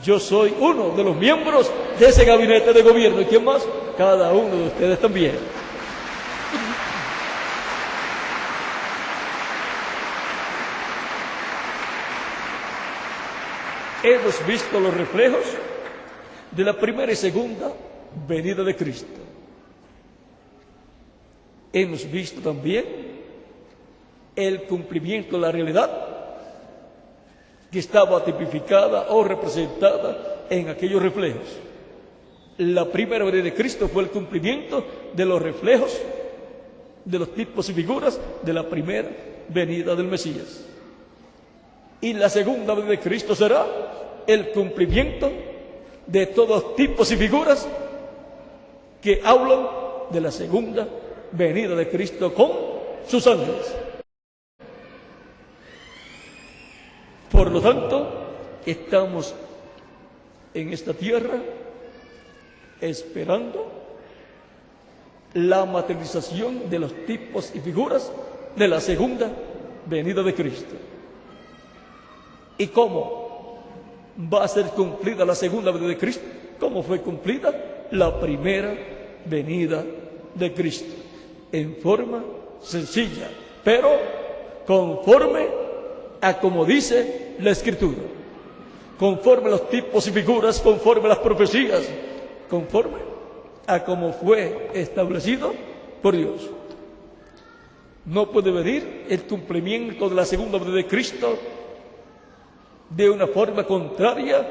Yo soy uno de los miembros de ese gabinete de gobierno. ¿Y quién más? Cada uno de ustedes también. Hemos visto los reflejos de la primera y segunda venida de Cristo. Hemos visto también el cumplimiento de la realidad que estaba tipificada o representada en aquellos reflejos. La primera venida de Cristo fue el cumplimiento de los reflejos, de los tipos y figuras de la primera venida del Mesías. Y la segunda venida de Cristo será el cumplimiento de todos tipos y figuras que hablan de la segunda venida de Cristo con sus ángeles. Por lo tanto, estamos en esta tierra esperando la materialización de los tipos y figuras de la segunda venida de Cristo. ¿Y cómo va a ser cumplida la segunda venida de Cristo? ¿Cómo fue cumplida la primera venida de Cristo? En forma sencilla, pero conforme a como dice la Escritura, conforme a los tipos y figuras, conforme a las profecías, conforme a como fue establecido por Dios. No puede venir el cumplimiento de la segunda venida de Cristo de una forma contraria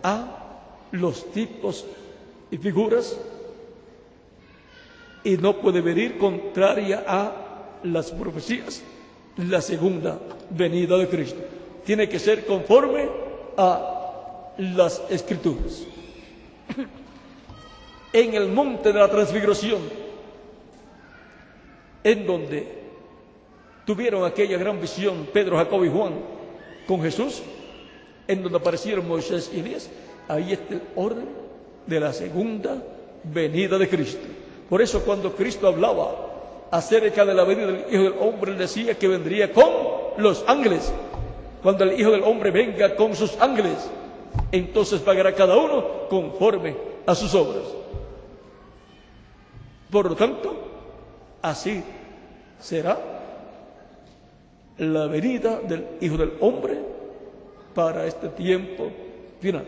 a los tipos y figuras, y no puede venir contraria a las profecías la segunda venida de Cristo. Tiene que ser conforme a las Escrituras. En el monte de la transfiguración, en donde tuvieron aquella gran visión Pedro, Jacobo y Juan con Jesús, en donde aparecieron Moisés y Elías, ahí está el orden de la segunda venida de Cristo. Por eso cuando Cristo hablaba acerca de la venida del Hijo del Hombre, él decía que vendría con los ángeles. Cuando el Hijo del Hombre venga con sus ángeles, entonces pagará cada uno conforme a sus obras. Por lo tanto, así será la venida del Hijo del Hombre para este tiempo final.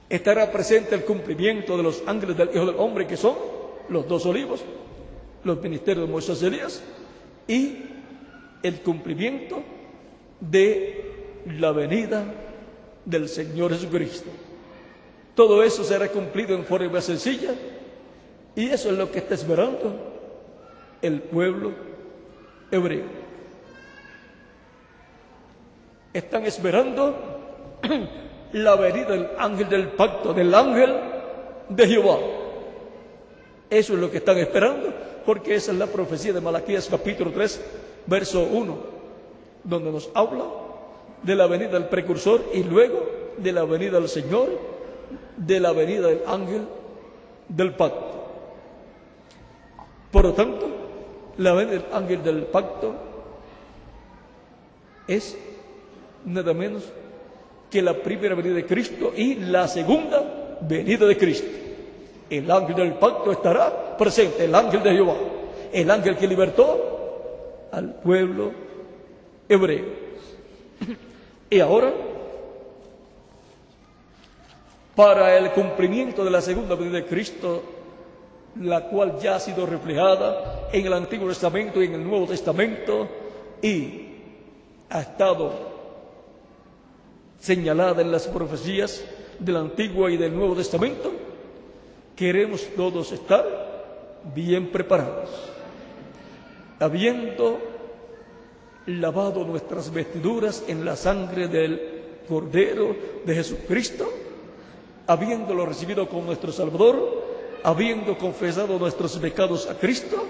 Estará presente el cumplimiento de los ángeles del Hijo del Hombre, que son los 2 olivos, los ministerios de Moisés y Elías, y el cumplimiento de la venida del Señor Jesucristo. Todo eso será cumplido en forma sencilla, y eso es lo que está esperando el pueblo hebreo. Están esperando la venida del ángel del pacto, del ángel de Jehová. Eso es lo que están esperando, porque esa es la profecía de Malaquías capítulo 3, verso 1, donde nos habla de la venida del precursor y luego de la venida del Señor, de la venida del ángel del pacto. Por lo tanto, la venida del ángel del pacto es nada menos que la primera venida de Cristo y la segunda venida de Cristo. El ángel del pacto estará presente, el ángel de Jehová, el ángel que libertó al pueblo hebreo. Y ahora, para el cumplimiento de la segunda venida de Cristo, la cual ya ha sido reflejada en el Antiguo Testamento y en el Nuevo Testamento y ha estado señalada en las profecías del Antiguo y del Nuevo Testamento, queremos todos estar bien preparados, habiendo lavado nuestras vestiduras en la sangre del Cordero de Jesucristo, habiéndolo recibido como nuestro Salvador, habiendo confesado nuestros pecados a Cristo,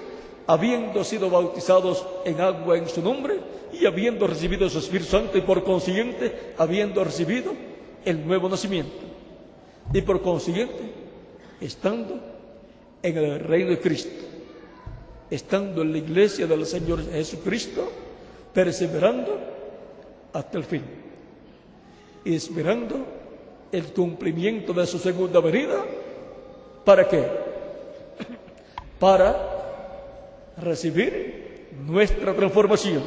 habiendo sido bautizados en agua en su nombre y habiendo recibido su Espíritu Santo y por consiguiente habiendo recibido el nuevo nacimiento y por consiguiente estando en el reino de Cristo, estando en la iglesia del Señor Jesucristo, perseverando hasta el fin y esperando el cumplimiento de su segunda venida. ¿Para qué? Para recibir nuestra transformación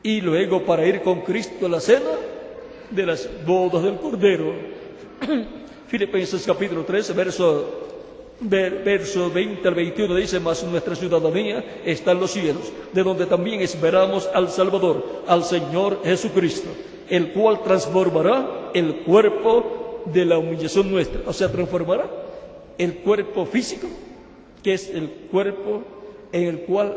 y luego para ir con Cristo a la cena de las bodas del Cordero. Filipenses capítulo 3, verso 20 al 21 dice: mas nuestra ciudadanía está en los cielos, de donde también esperamos al Salvador, al Señor Jesucristo, el cual transformará el cuerpo de la humillación nuestra, o sea, transformará el cuerpo físico, que es el cuerpo en el cual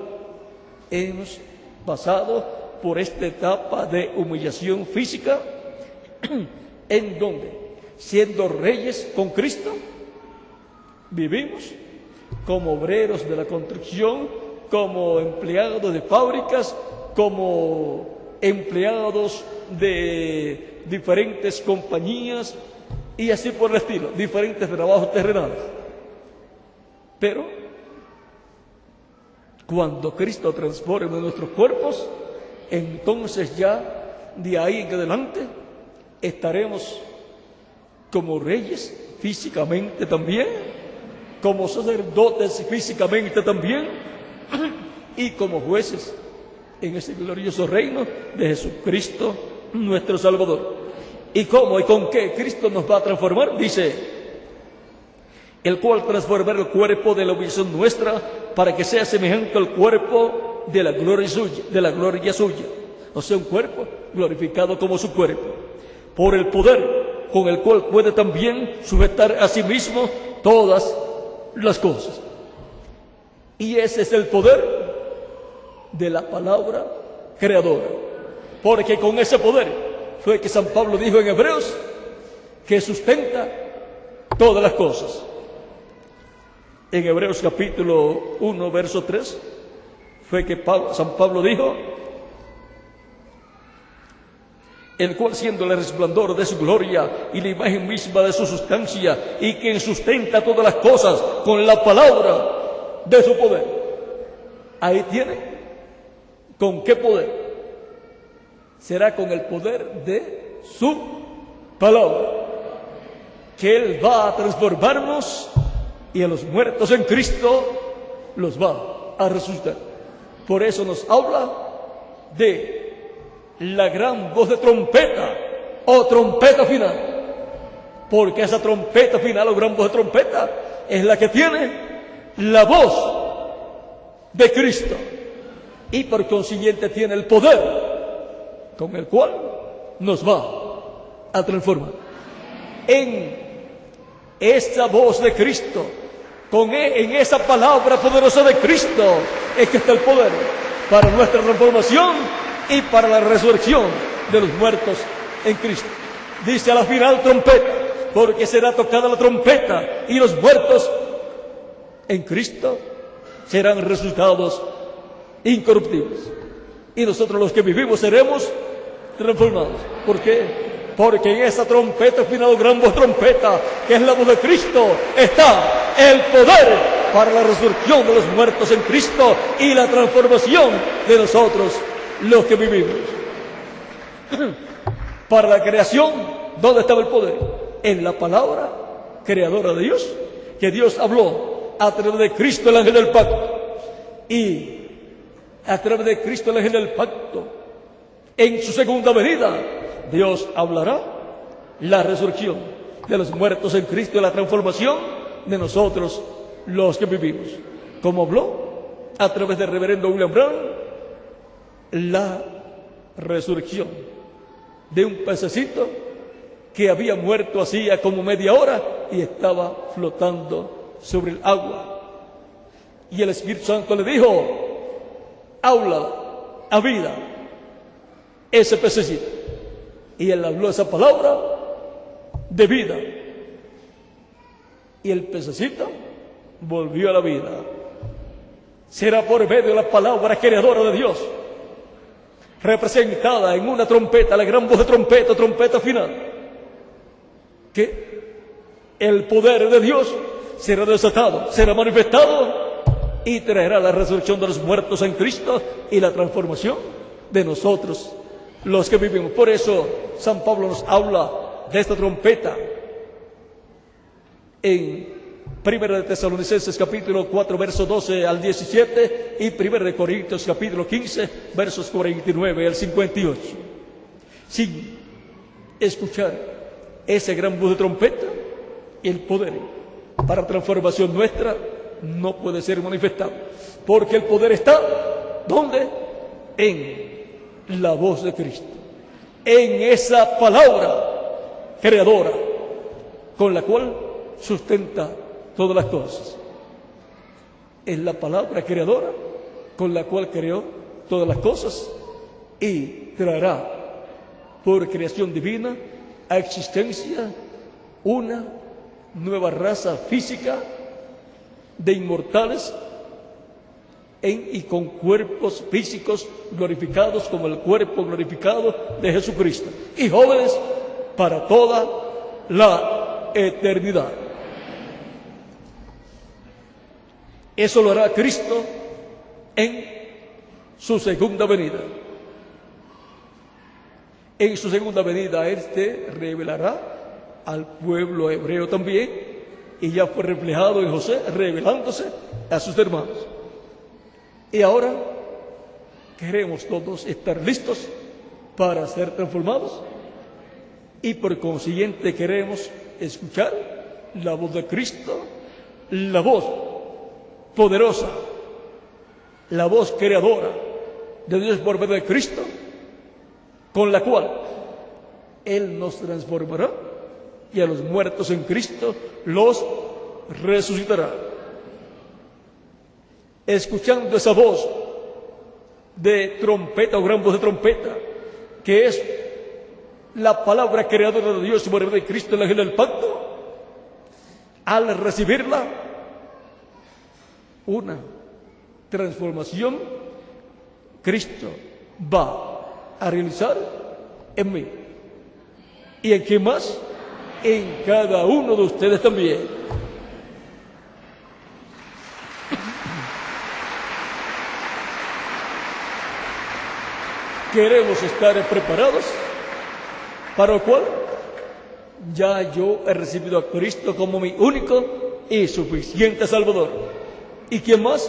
hemos pasado por esta etapa de humillación física, en donde, siendo reyes con Cristo, vivimos como obreros de la construcción, como empleados de fábricas, como empleados de diferentes compañías y así por el estilo, diferentes trabajos terrenales. Pero cuando Cristo transforme nuestros cuerpos, entonces ya de ahí en adelante estaremos como reyes físicamente también, como sacerdotes físicamente también y como jueces en ese glorioso reino de Jesucristo nuestro Salvador. ¿Y cómo y con qué Cristo nos va a transformar? Dice: el cual transformará el cuerpo de la humillación nuestra para que sea semejante al cuerpo de la gloria suya, o sea, un cuerpo glorificado como su cuerpo, por el poder con el cual puede también sujetar a sí mismo todas las cosas. Y ese es el poder de la palabra creadora, porque con ese poder fue que San Pablo dijo en Hebreos que sustenta todas las cosas. En Hebreos capítulo 1, verso 3, fue que San Pablo dijo: el cual, siendo el resplandor de su gloria y la imagen misma de su sustancia, y quien sustenta todas las cosas con la palabra de su poder. Ahí tiene. ¿Con qué poder? Será con el poder de su palabra, que Él va a transformarnos y a los muertos en Cristo los va a resucitar. Por eso nos habla de la gran voz de trompeta o trompeta final, porque esa trompeta final o gran voz de trompeta es la que tiene la voz de Cristo y por consiguiente tiene el poder con el cual nos va a transformar. En esa voz de Cristo, en esa palabra poderosa de Cristo, es que está el poder para nuestra transformación y para la resurrección de los muertos en Cristo. Dice a la final trompeta, porque será tocada la trompeta y los muertos en Cristo serán resucitados incorruptibles. Y nosotros los que vivimos seremos transformados. ¿Por qué? Porque en esa trompeta final, gran voz trompeta, que es la voz de Cristo, está el poder para la resurrección de los muertos en Cristo y la transformación de nosotros los que vivimos. Para la creación, ¿dónde estaba el poder? En la palabra creadora de Dios, que Dios habló a través de Cristo, el ángel del pacto. Y a través de Cristo, el ángel del pacto, en su segunda venida, Dios hablará la resurrección de los muertos en Cristo y la transformación de nosotros, los que vivimos. Como habló a través del reverendo William Brown, la resurrección de un pececito que había muerto hacía como media hora y estaba flotando sobre el agua. Y el Espíritu Santo le dijo: habla a vida ese pececito. Y él habló esa palabra de vida. Y el pececito volvió a la vida. Será por medio de la palabra creadora de Dios, representada en una trompeta, la gran voz de trompeta, trompeta final, que el poder de Dios será desatado, será manifestado y traerá la resurrección de los muertos en Cristo y la transformación de nosotros, los que vivimos. Por eso San Pablo nos habla de esta trompeta en 1 de Tesalonicenses capítulo 4 versos 12 al 17 y 1 de Corintios capítulo 15 versos 49 al 58. Sin escuchar esa gran voz de trompeta, el poder para transformación nuestra no puede ser manifestado, porque el poder está ¿dónde? En la voz de Cristo, en esa palabra creadora con la cual sustenta todas las cosas. Es la palabra creadora con la cual creó todas las cosas y traerá por creación divina a existencia una nueva raza física de inmortales y con cuerpos físicos glorificados como el cuerpo glorificado de Jesucristo, y jóvenes para toda la eternidad. Eso lo hará Cristo en su segunda venida. En su segunda venida Él revelará al pueblo hebreo también, y ya fue reflejado en José, revelándose a sus hermanos. Y ahora queremos todos estar listos para ser transformados, y por consiguiente queremos escuchar la voz de Cristo, la voz poderosa, la voz creadora de Dios por medio de Cristo, con la cual Él nos transformará y a los muertos en Cristo los resucitará. Escuchando esa voz de trompeta o gran voz de trompeta, que es la palabra creadora de Dios por medio de Cristo, el ángel del pacto, al recibirla, una transformación Cristo va a realizar en mí. ¿Y en quién más? En cada uno de ustedes también. Queremos estar preparados, para lo cual ya yo he recibido a Cristo como mi único y suficiente Salvador. ¿Y quién más?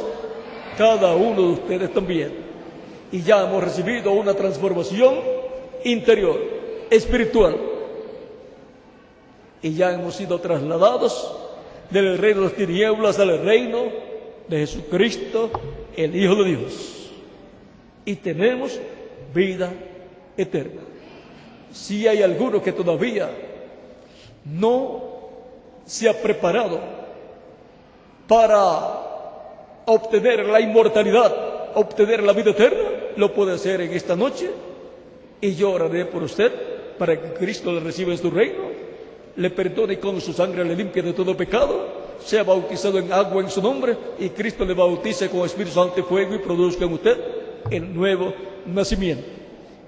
Cada uno de ustedes también. Y ya hemos recibido una transformación interior, espiritual. Y ya hemos sido trasladados del reino de las tinieblas al reino de Jesucristo, el Hijo de Dios. Y tenemos vida eterna. Si hay alguno que todavía no se ha preparado para obtener la inmortalidad, obtener la vida eterna, lo puede hacer en esta noche, y yo oraré por usted para que Cristo le reciba en su reino, le perdone y con su sangre le limpie de todo pecado, sea bautizado en agua en su nombre, y Cristo le bautice con Espíritu Santo y fuego y produzca en usted el nuevo nacimiento.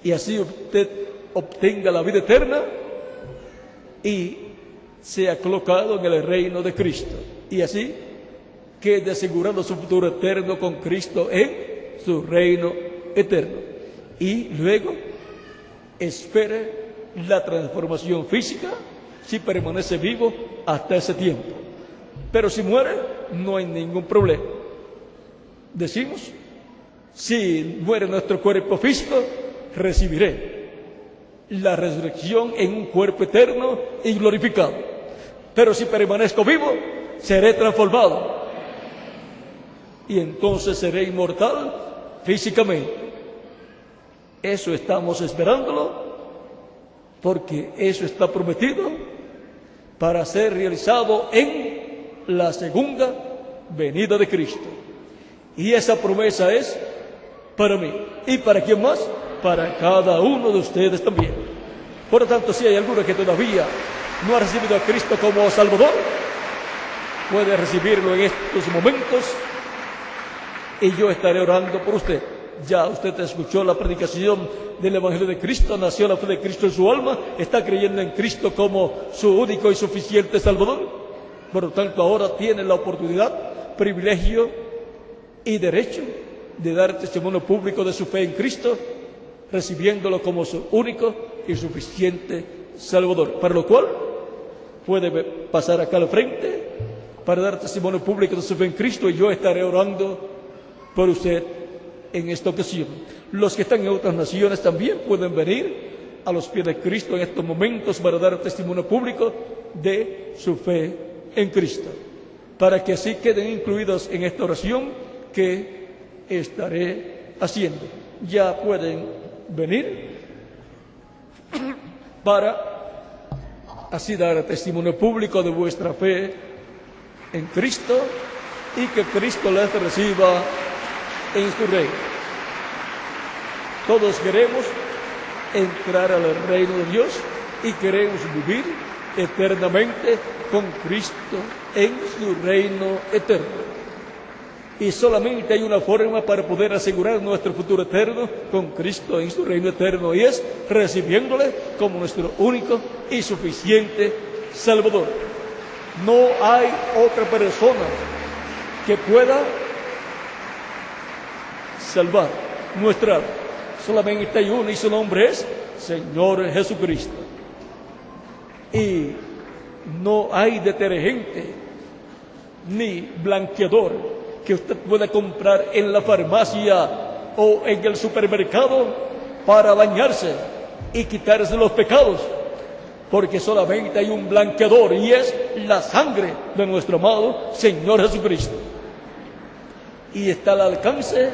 Y así usted obtenga la vida eterna y sea colocado en el reino de Cristo. Y así quede asegurando su futuro eterno con Cristo en su reino eterno. Y luego espere la transformación física si permanece vivo hasta ese tiempo. Pero si muere, no hay ningún problema. Decimos, si muere nuestro cuerpo físico, recibiré la resurrección en un cuerpo eterno y glorificado. Pero si permanezco vivo, seré transformado. Y entonces seré inmortal físicamente. Eso estamos esperándolo, porque eso está prometido para ser realizado en la segunda venida de Cristo. Y esa promesa es para mí. ¿Y para quién más? Para cada uno de ustedes también. Por lo tanto, si hay alguno que todavía no ha recibido a Cristo como Salvador, puede recibirlo en estos momentos y yo estaré orando por usted. Ya usted escuchó la predicación del Evangelio de Cristo, nació la fe de Cristo en su alma, está creyendo en Cristo como su único y suficiente Salvador. Por lo tanto, ahora tiene la oportunidad, privilegio y derecho de dar testimonio público de su fe en Cristo, recibiéndolo como su único y suficiente Salvador. Para lo cual puede pasar acá al frente para dar testimonio público de su fe en Cristo y yo estaré orando por usted en esta ocasión. Los que están en otras naciones también pueden venir a los pies de Cristo en estos momentos para dar testimonio público de su fe en Cristo, para que así queden incluidos en esta oración que estaré haciendo. Ya pueden venir para así dar testimonio público de vuestra fe en Cristo y que Cristo les reciba en su reino. Todos queremos entrar al reino de Dios y queremos vivir eternamente con Cristo en su reino eterno. Y solamente hay una forma para poder asegurar nuestro futuro eterno con Cristo en su reino eterno, y es recibiéndole como nuestro único y suficiente Salvador. No hay otra persona que pueda salvar nuestra alma. Solamente hay uno y su nombre es Señor Jesucristo. Y no hay detergente ni blanqueador que usted pueda comprar en la farmacia o en el supermercado para bañarse y quitarse los pecados, porque solamente hay un blanqueador y es la sangre de nuestro amado Señor Jesucristo. Y está al alcance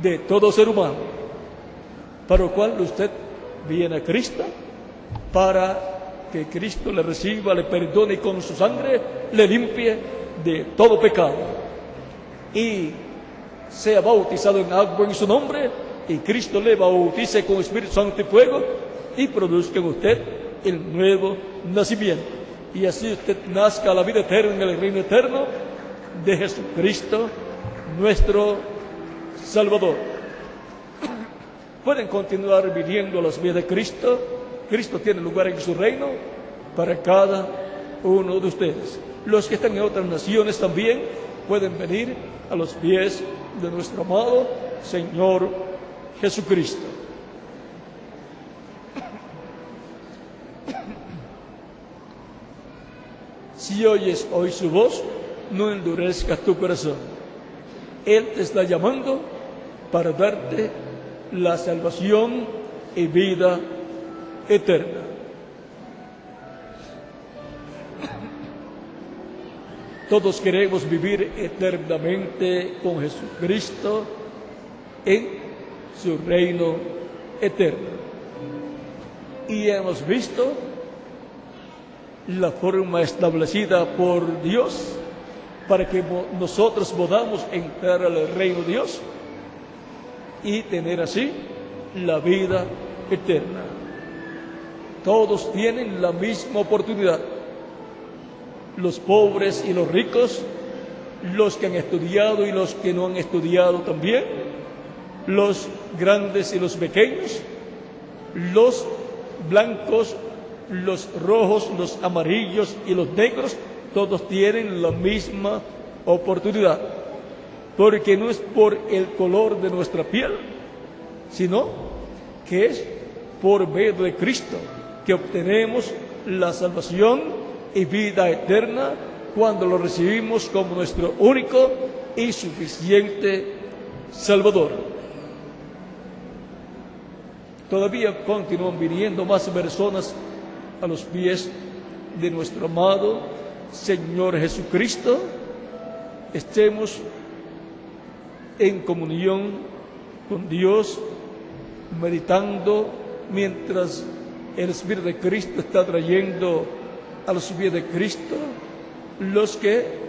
de todo ser humano, para lo cual usted viene a Cristo para que Cristo le reciba, le perdone y con su sangre le limpie de todo pecado y sea bautizado en agua en su nombre, y Cristo le bautice con Espíritu Santo y fuego y produzca en usted el nuevo nacimiento, y así usted nazca a la vida eterna en el reino eterno de Jesucristo nuestro Salvador. Pueden continuar viviendo a los pies de Cristo. Cristo tiene lugar en su reino para cada uno de ustedes. Los que están en otras naciones también pueden venir a los pies de nuestro amado Señor Jesucristo. Si oyes hoy su voz, no endurezcas tu corazón. Él te está llamando para darte la salvación y vida eterna. Todos queremos vivir eternamente con Jesucristo en su reino eterno. Y hemos visto la forma establecida por Dios para que nosotros podamos entrar al reino de Dios y tener así la vida eterna. Todos tienen la misma oportunidad. Los pobres y los ricos, los que han estudiado y los que no han estudiado también, los grandes y los pequeños, los blancos, los rojos, los amarillos y los negros, todos tienen la misma oportunidad, porque no es por el color de nuestra piel, sino que es por medio de Cristo que obtenemos la salvación y vida eterna cuando lo recibimos como nuestro único y suficiente Salvador. Todavía continúan viniendo más personas a los pies de nuestro amado Señor Jesucristo. Estemos en comunión con Dios, meditando mientras el Espíritu de Cristo está trayendo a los pies de Cristo los que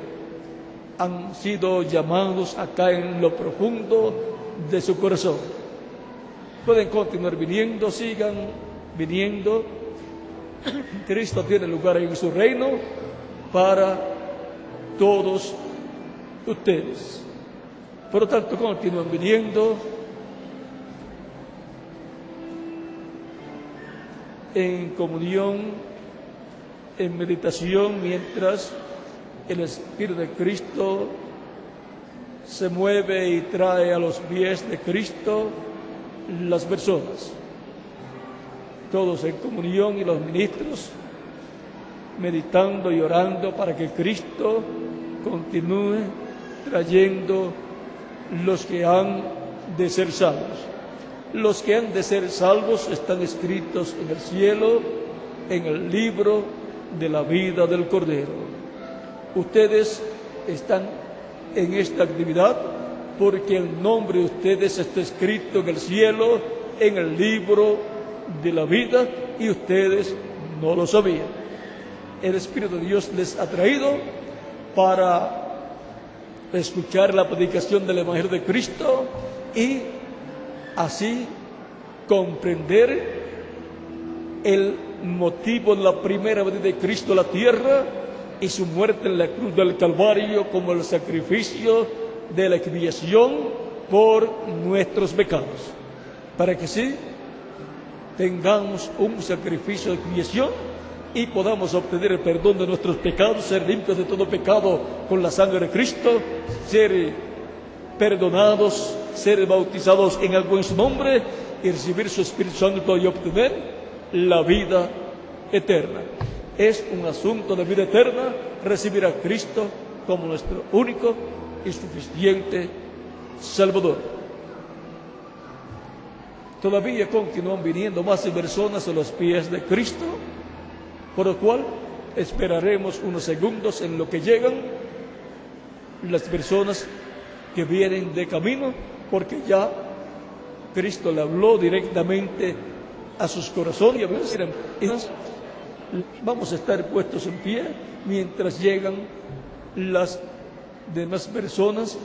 han sido llamados acá en lo profundo de su corazón. Pueden continuar viniendo, sigan viniendo. Cristo tiene lugar en su reino para todos ustedes. Por lo tanto, continúan viniendo en comunión, en meditación, mientras el Espíritu de Cristo se mueve y trae a los pies de Cristo las personas. Todos en comunión y los ministros meditando y orando para que Cristo continúe trayendo los que han de ser salvos. Los que han de ser salvos están escritos en el cielo, en el libro de la vida del Cordero. Ustedes están en esta actividad porque el nombre de ustedes está escrito en el cielo, en el libro de la vida, y ustedes no lo sabían. El Espíritu de Dios les ha traído para escuchar la predicación del Evangelio de Cristo y así comprender el motivo de la primera venida de Cristo a la tierra y su muerte en la cruz del Calvario como el sacrificio de la expiación por nuestros pecados, para que sí tengamos un sacrificio de expiación y podamos obtener el perdón de nuestros pecados, ser limpios de todo pecado con la sangre de Cristo, ser perdonados, ser bautizados en algo en su nombre y recibir su Espíritu Santo y obtener la vida eterna. Es un asunto de vida eterna recibir a Cristo como nuestro único y suficiente Salvador. Todavía continúan viniendo más personas a los pies de Cristo, por lo cual esperaremos unos segundos en lo que llegan las personas que vienen de camino, porque ya Cristo le habló directamente a sus corazones. Y vamos a estar puestos en pie mientras llegan las demás personas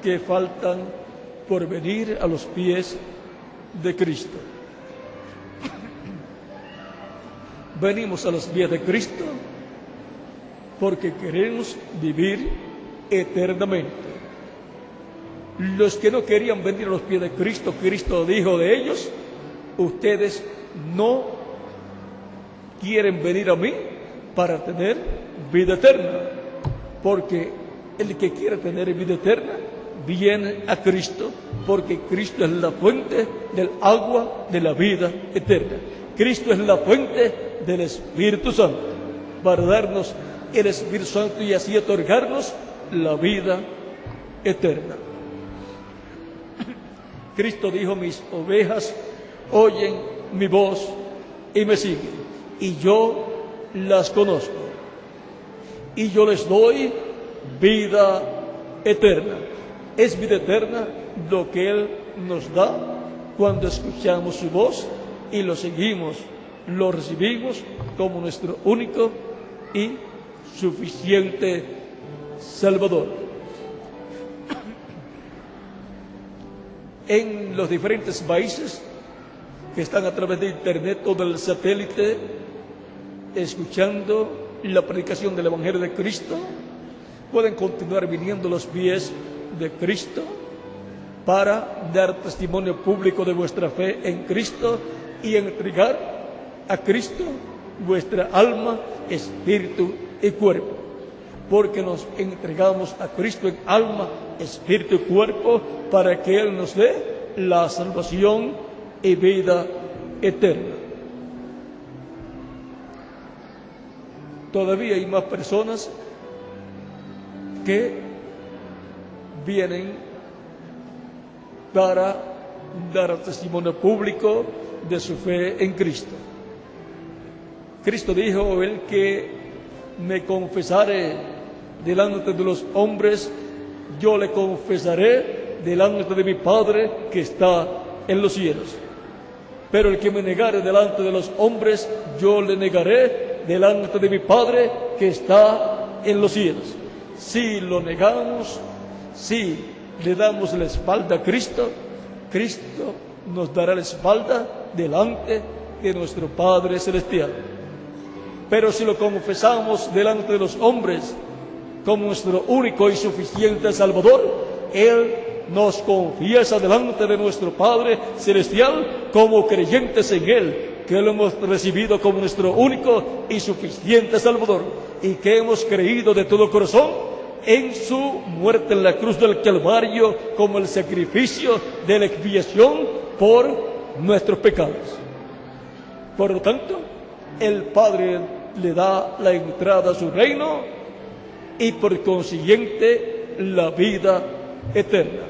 que faltan por venir a los pies de Cristo. Venimos a los pies de Cristo porque queremos vivir eternamente. Los que no querían venir a los pies de Cristo, Cristo dijo de ellos: ustedes no quieren venir a mí para tener vida eterna, porque el que quiere tener vida eterna viene a Cristo, porque Cristo es la fuente del agua de la vida eterna. Cristo es la fuente del Espíritu Santo para darnos el Espíritu Santo y así otorgarnos la vida eterna. Cristo dijo: mis ovejas oyen mi voz y me siguen, y yo las conozco, y yo les doy vida eterna. Es vida eterna lo que Él nos da cuando escuchamos su voz y lo seguimos, lo recibimos como nuestro único y suficiente Salvador. En los diferentes países que están a través de internet o del satélite escuchando la predicación del Evangelio de Cristo, pueden continuar viniendo a los pies de Cristo para dar testimonio público de vuestra fe en Cristo y entregar a Cristo vuestra alma, espíritu y cuerpo, porque nos entregamos a Cristo en alma, espíritu y cuerpo para que Él nos dé la salvación y vida eterna. Todavía hay más personas que vienen para dar testimonio público de su fe en Cristo. Cristo dijo: el que me confesare delante de los hombres, yo le confesaré delante de mi Padre que está en los cielos. Pero el que me negare delante de los hombres, yo le negaré delante de mi Padre que está en los cielos. Si lo negamos, si le damos la espalda a Cristo, Cristo nos dará la espalda delante de nuestro Padre Celestial. Pero si lo confesamos delante de los hombres como nuestro único y suficiente Salvador, Él nos confiesa delante de nuestro Padre Celestial como creyentes en Él, que lo hemos recibido como nuestro único y suficiente Salvador, y que hemos creído de todo corazón en su muerte en la cruz del Calvario como el sacrificio de la expiación por nuestros pecados. Por lo tanto, el Padre le da la entrada a su reino y por consiguiente la vida eterna.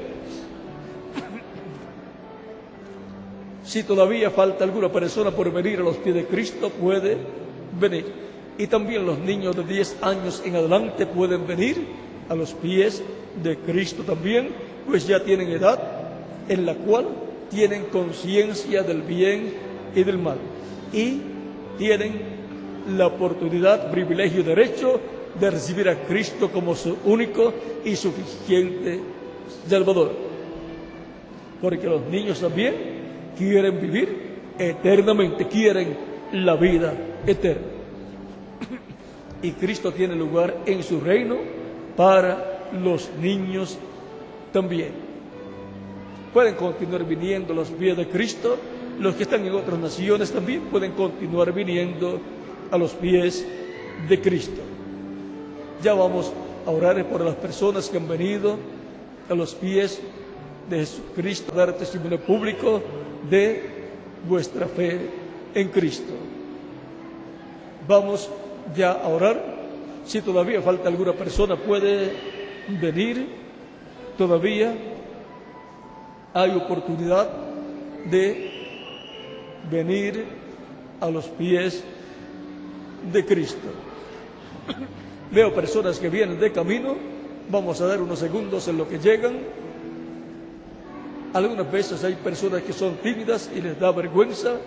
Si todavía falta alguna persona por venir a los pies de Cristo, puede venir. Y también los niños de 10 años en adelante pueden venir a los pies de Cristo también, pues ya tienen edad en la cual tienen conciencia del bien y del mal. Y tienen la oportunidad, privilegio y derecho de recibir a Cristo como su único y suficiente Salvador. Porque los niños también quieren vivir eternamente, quieren la vida eterna. Y Cristo tiene lugar en su reino para los niños también. Pueden continuar viniendo a los pies de Cristo. Los que están en otras naciones también pueden continuar viniendo a los pies de Cristo. Ya vamos a orar por las personas que han venido a los pies de Jesucristo, a dar testimonio público de vuestra fe en Cristo. Vamos ya a orar. Si todavía falta alguna persona, puede venir. Todavía hay oportunidad de venir a los pies de Cristo. Veo personas que vienen de camino. Vamos a dar unos segundos en lo que llegan. Algunas veces hay personas que son tímidas y les da vergüenza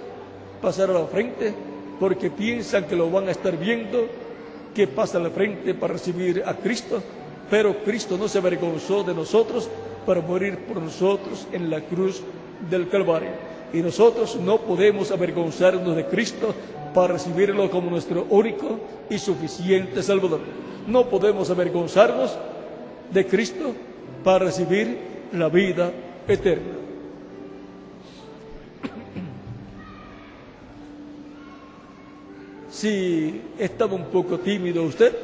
pasar a la frente porque piensan que lo van a estar viendo, que pasa a la frente para recibir a Cristo. Pero Cristo no se avergonzó de nosotros para morir por nosotros en la cruz del Calvario. Y nosotros no podemos avergonzarnos de Cristo para recibirlo como nuestro único y suficiente Salvador. No podemos avergonzarnos de Cristo para recibir la vida eterna. Si estaba un poco tímido usted,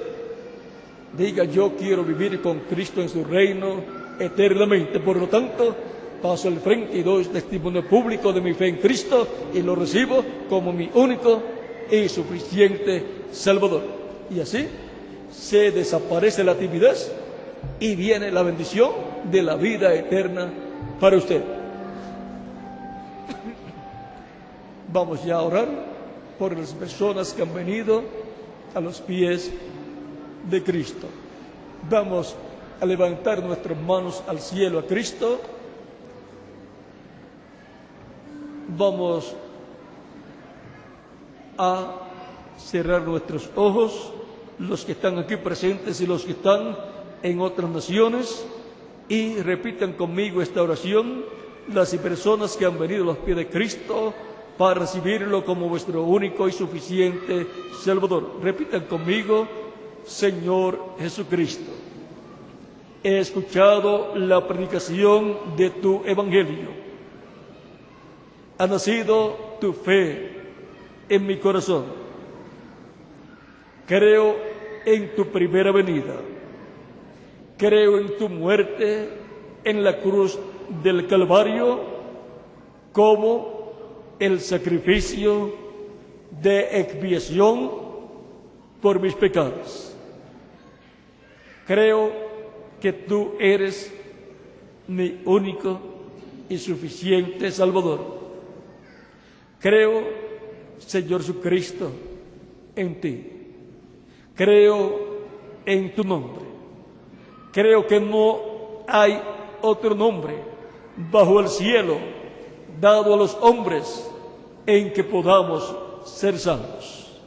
diga: yo quiero vivir con Cristo en su reino eternamente. Por lo tanto, paso al frente y doy testimonio público de mi fe en Cristo y lo recibo como mi único y suficiente Salvador. Y así se desaparece la timidez y viene la bendición de la vida eterna para usted. Vamos ya a orar por las personas que han venido a los pies de Cristo. Vamos a levantar nuestras manos al cielo a Cristo. Vamos a cerrar nuestros ojos, los que están aquí presentes y los que están en otras naciones, y repitan conmigo esta oración, las personas que han venido a los pies de Cristo para recibirlo como vuestro único y suficiente Salvador. Repitan conmigo: Señor Jesucristo, he escuchado la predicación de tu evangelio. Ha nacido tu fe en mi corazón. Creo en tu primera venida. Creo en tu muerte en la cruz del Calvario como el sacrificio de expiación por mis pecados. Creo que tú eres mi único y suficiente Salvador. Creo, Señor Jesucristo, en ti. Creo en tu nombre. Creo que no hay otro nombre bajo el cielo dado a los hombres en que podamos ser salvos.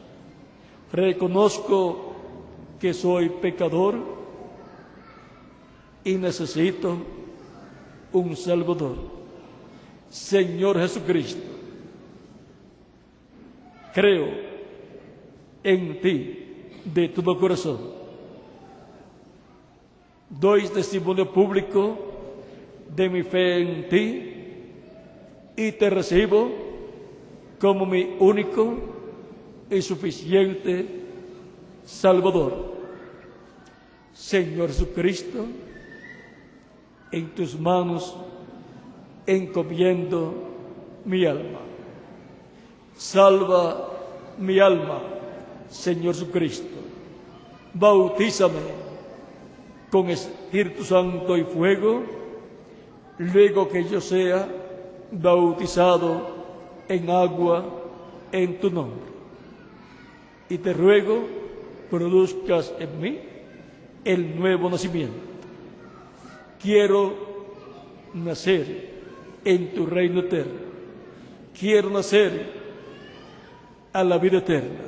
Reconozco que soy pecador y necesito un Salvador. Señor Jesucristo, creo en ti de todo corazón. Doy testimonio público de mi fe en ti y te recibo como mi único y suficiente Salvador. Señor Jesucristo, en tus manos encomiendo mi alma. Salva mi alma, Señor Jesucristo. Bautízame con Espíritu Santo y fuego, luego que yo sea bautizado en agua en tu nombre. Y te ruego, produzcas en mí el nuevo nacimiento. Quiero nacer en tu reino eterno. Quiero nacer a la vida eterna.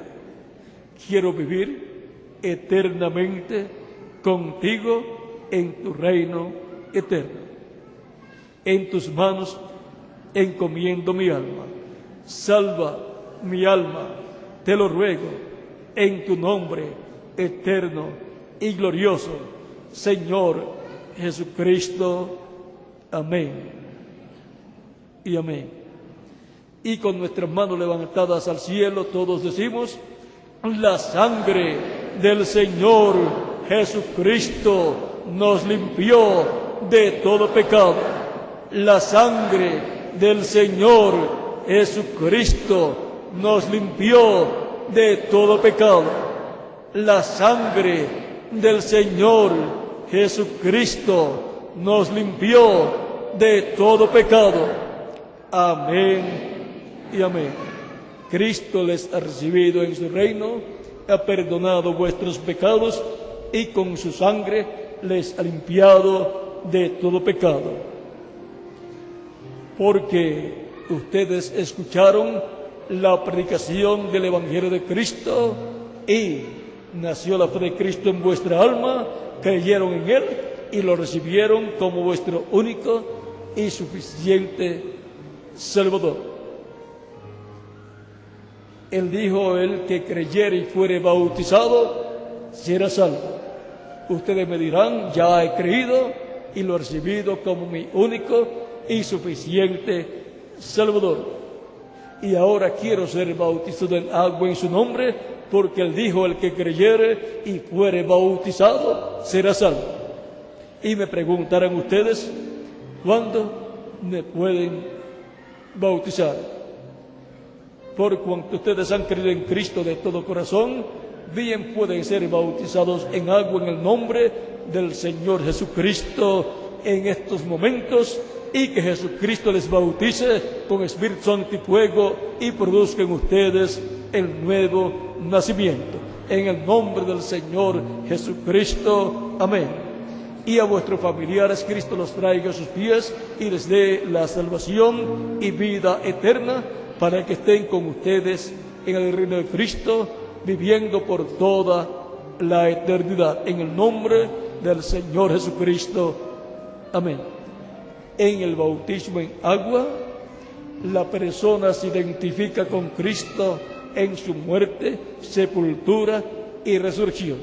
Quiero vivir eternamente contigo en tu reino eterno. En tus manos encomiendo mi alma. Salva mi alma, te lo ruego, en tu nombre eterno y glorioso, Señor Jesucristo. Amén y amén. Y con nuestras manos levantadas al cielo, todos decimos: la sangre del Señor Jesucristo nos limpió de todo pecado. La sangre del Señor Jesucristo nos limpió de todo pecado. La sangre del Señor Jesucristo nos limpió de todo pecado. Amén y amén. Cristo les ha recibido en su reino, ha perdonado vuestros pecados y con su sangre les ha limpiado de todo pecado. Porque ustedes escucharon la predicación del Evangelio de Cristo y nació la fe de Cristo en vuestra alma, creyeron en Él y lo recibieron como vuestro único y suficiente Salvador. Él dijo: el que creyere y fuere bautizado será salvo. Ustedes me dirán: ya he creído y lo he recibido como mi único y suficiente Salvador. Y ahora quiero ser bautizado en agua en su nombre, porque Él dijo: el que creyere y fuere bautizado será salvo. Y me preguntarán ustedes: ¿cuándo me pueden bautizar? Por cuanto ustedes han creído en Cristo de todo corazón, bien pueden ser bautizados en agua en el nombre del Señor Jesucristo en estos momentos, y que Jesucristo les bautice con Espíritu Santo y fuego y produzcan ustedes el nuevo nacimiento. En el nombre del Señor Jesucristo. Amén. Y a vuestros familiares Cristo los traiga a sus pies y les dé la salvación y vida eterna, para que estén con ustedes en el reino de Cristo, viviendo por toda la eternidad. En el nombre del Señor Jesucristo. Amén. En el bautismo en agua, la persona se identifica con Cristo en su muerte, sepultura y resurrección.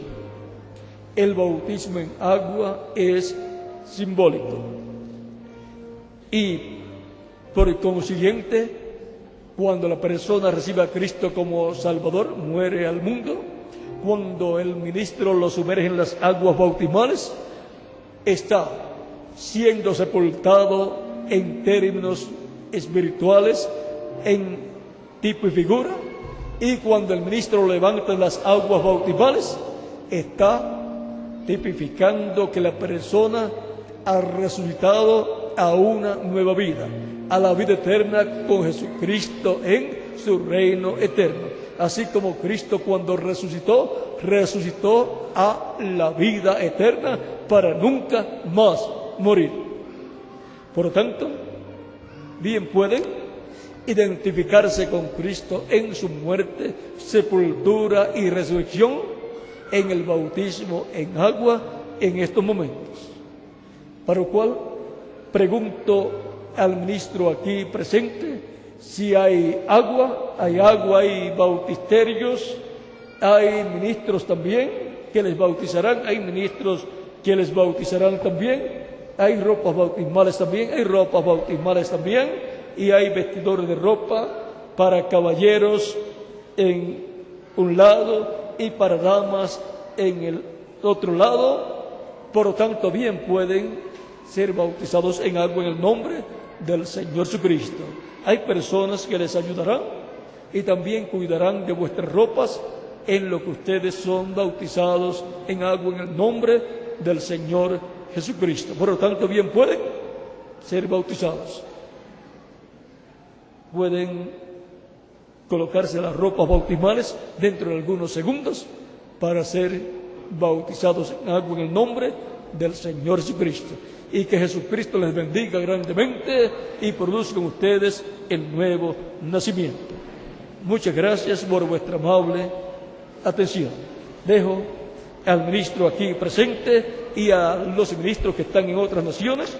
El bautismo en agua es simbólico. Y por consiguiente, cuando la persona recibe a Cristo como Salvador, muere al mundo. Cuando el ministro lo sumerge en las aguas bautismales, está siendo sepultado en términos espirituales en tipo y figura, y cuando el ministro levanta las aguas bautismales, está tipificando que la persona ha resucitado a una nueva vida, a la vida eterna con Jesucristo en su reino eterno. Así como Cristo cuando resucitó, resucitó a la vida eterna para nunca más morir. Por lo tanto, bien pueden identificarse con Cristo en su muerte, sepultura y resurrección en el bautismo en agua en estos momentos. Para lo cual, pregunto al ministro aquí presente si hay agua, hay bautisterios, hay ministros también que les bautizarán, hay ministros que les bautizarán también, hay ropas bautismales también, y hay vestidores de ropa para caballeros en un lado y para damas en el otro lado. Por lo tanto, bien pueden ser bautizados en agua en el nombre del Señor Jesucristo. Hay personas que les ayudarán y también cuidarán de vuestras ropas en lo que ustedes son bautizados en agua en el nombre del Señor Jesucristo. Por lo tanto, bien pueden ser bautizados. Pueden colocarse las ropas bautismales dentro de algunos segundos para ser bautizados en agua en el nombre del Señor Jesucristo. Y que Jesucristo les bendiga grandemente y produzca en ustedes el nuevo nacimiento. Muchas gracias por vuestra amable atención. Dejo al ministro aquí presente y a los ministros que están en otras naciones,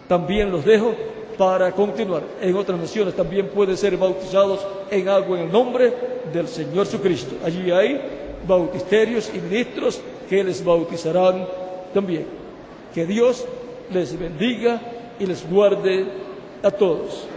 también los dejo para continuar. En otras naciones también pueden ser bautizados en agua en el nombre del Señor Jesucristo. Allí hay bautisterios y ministros que les bautizarán también. Que Dios les bendiga y les guarde a todos.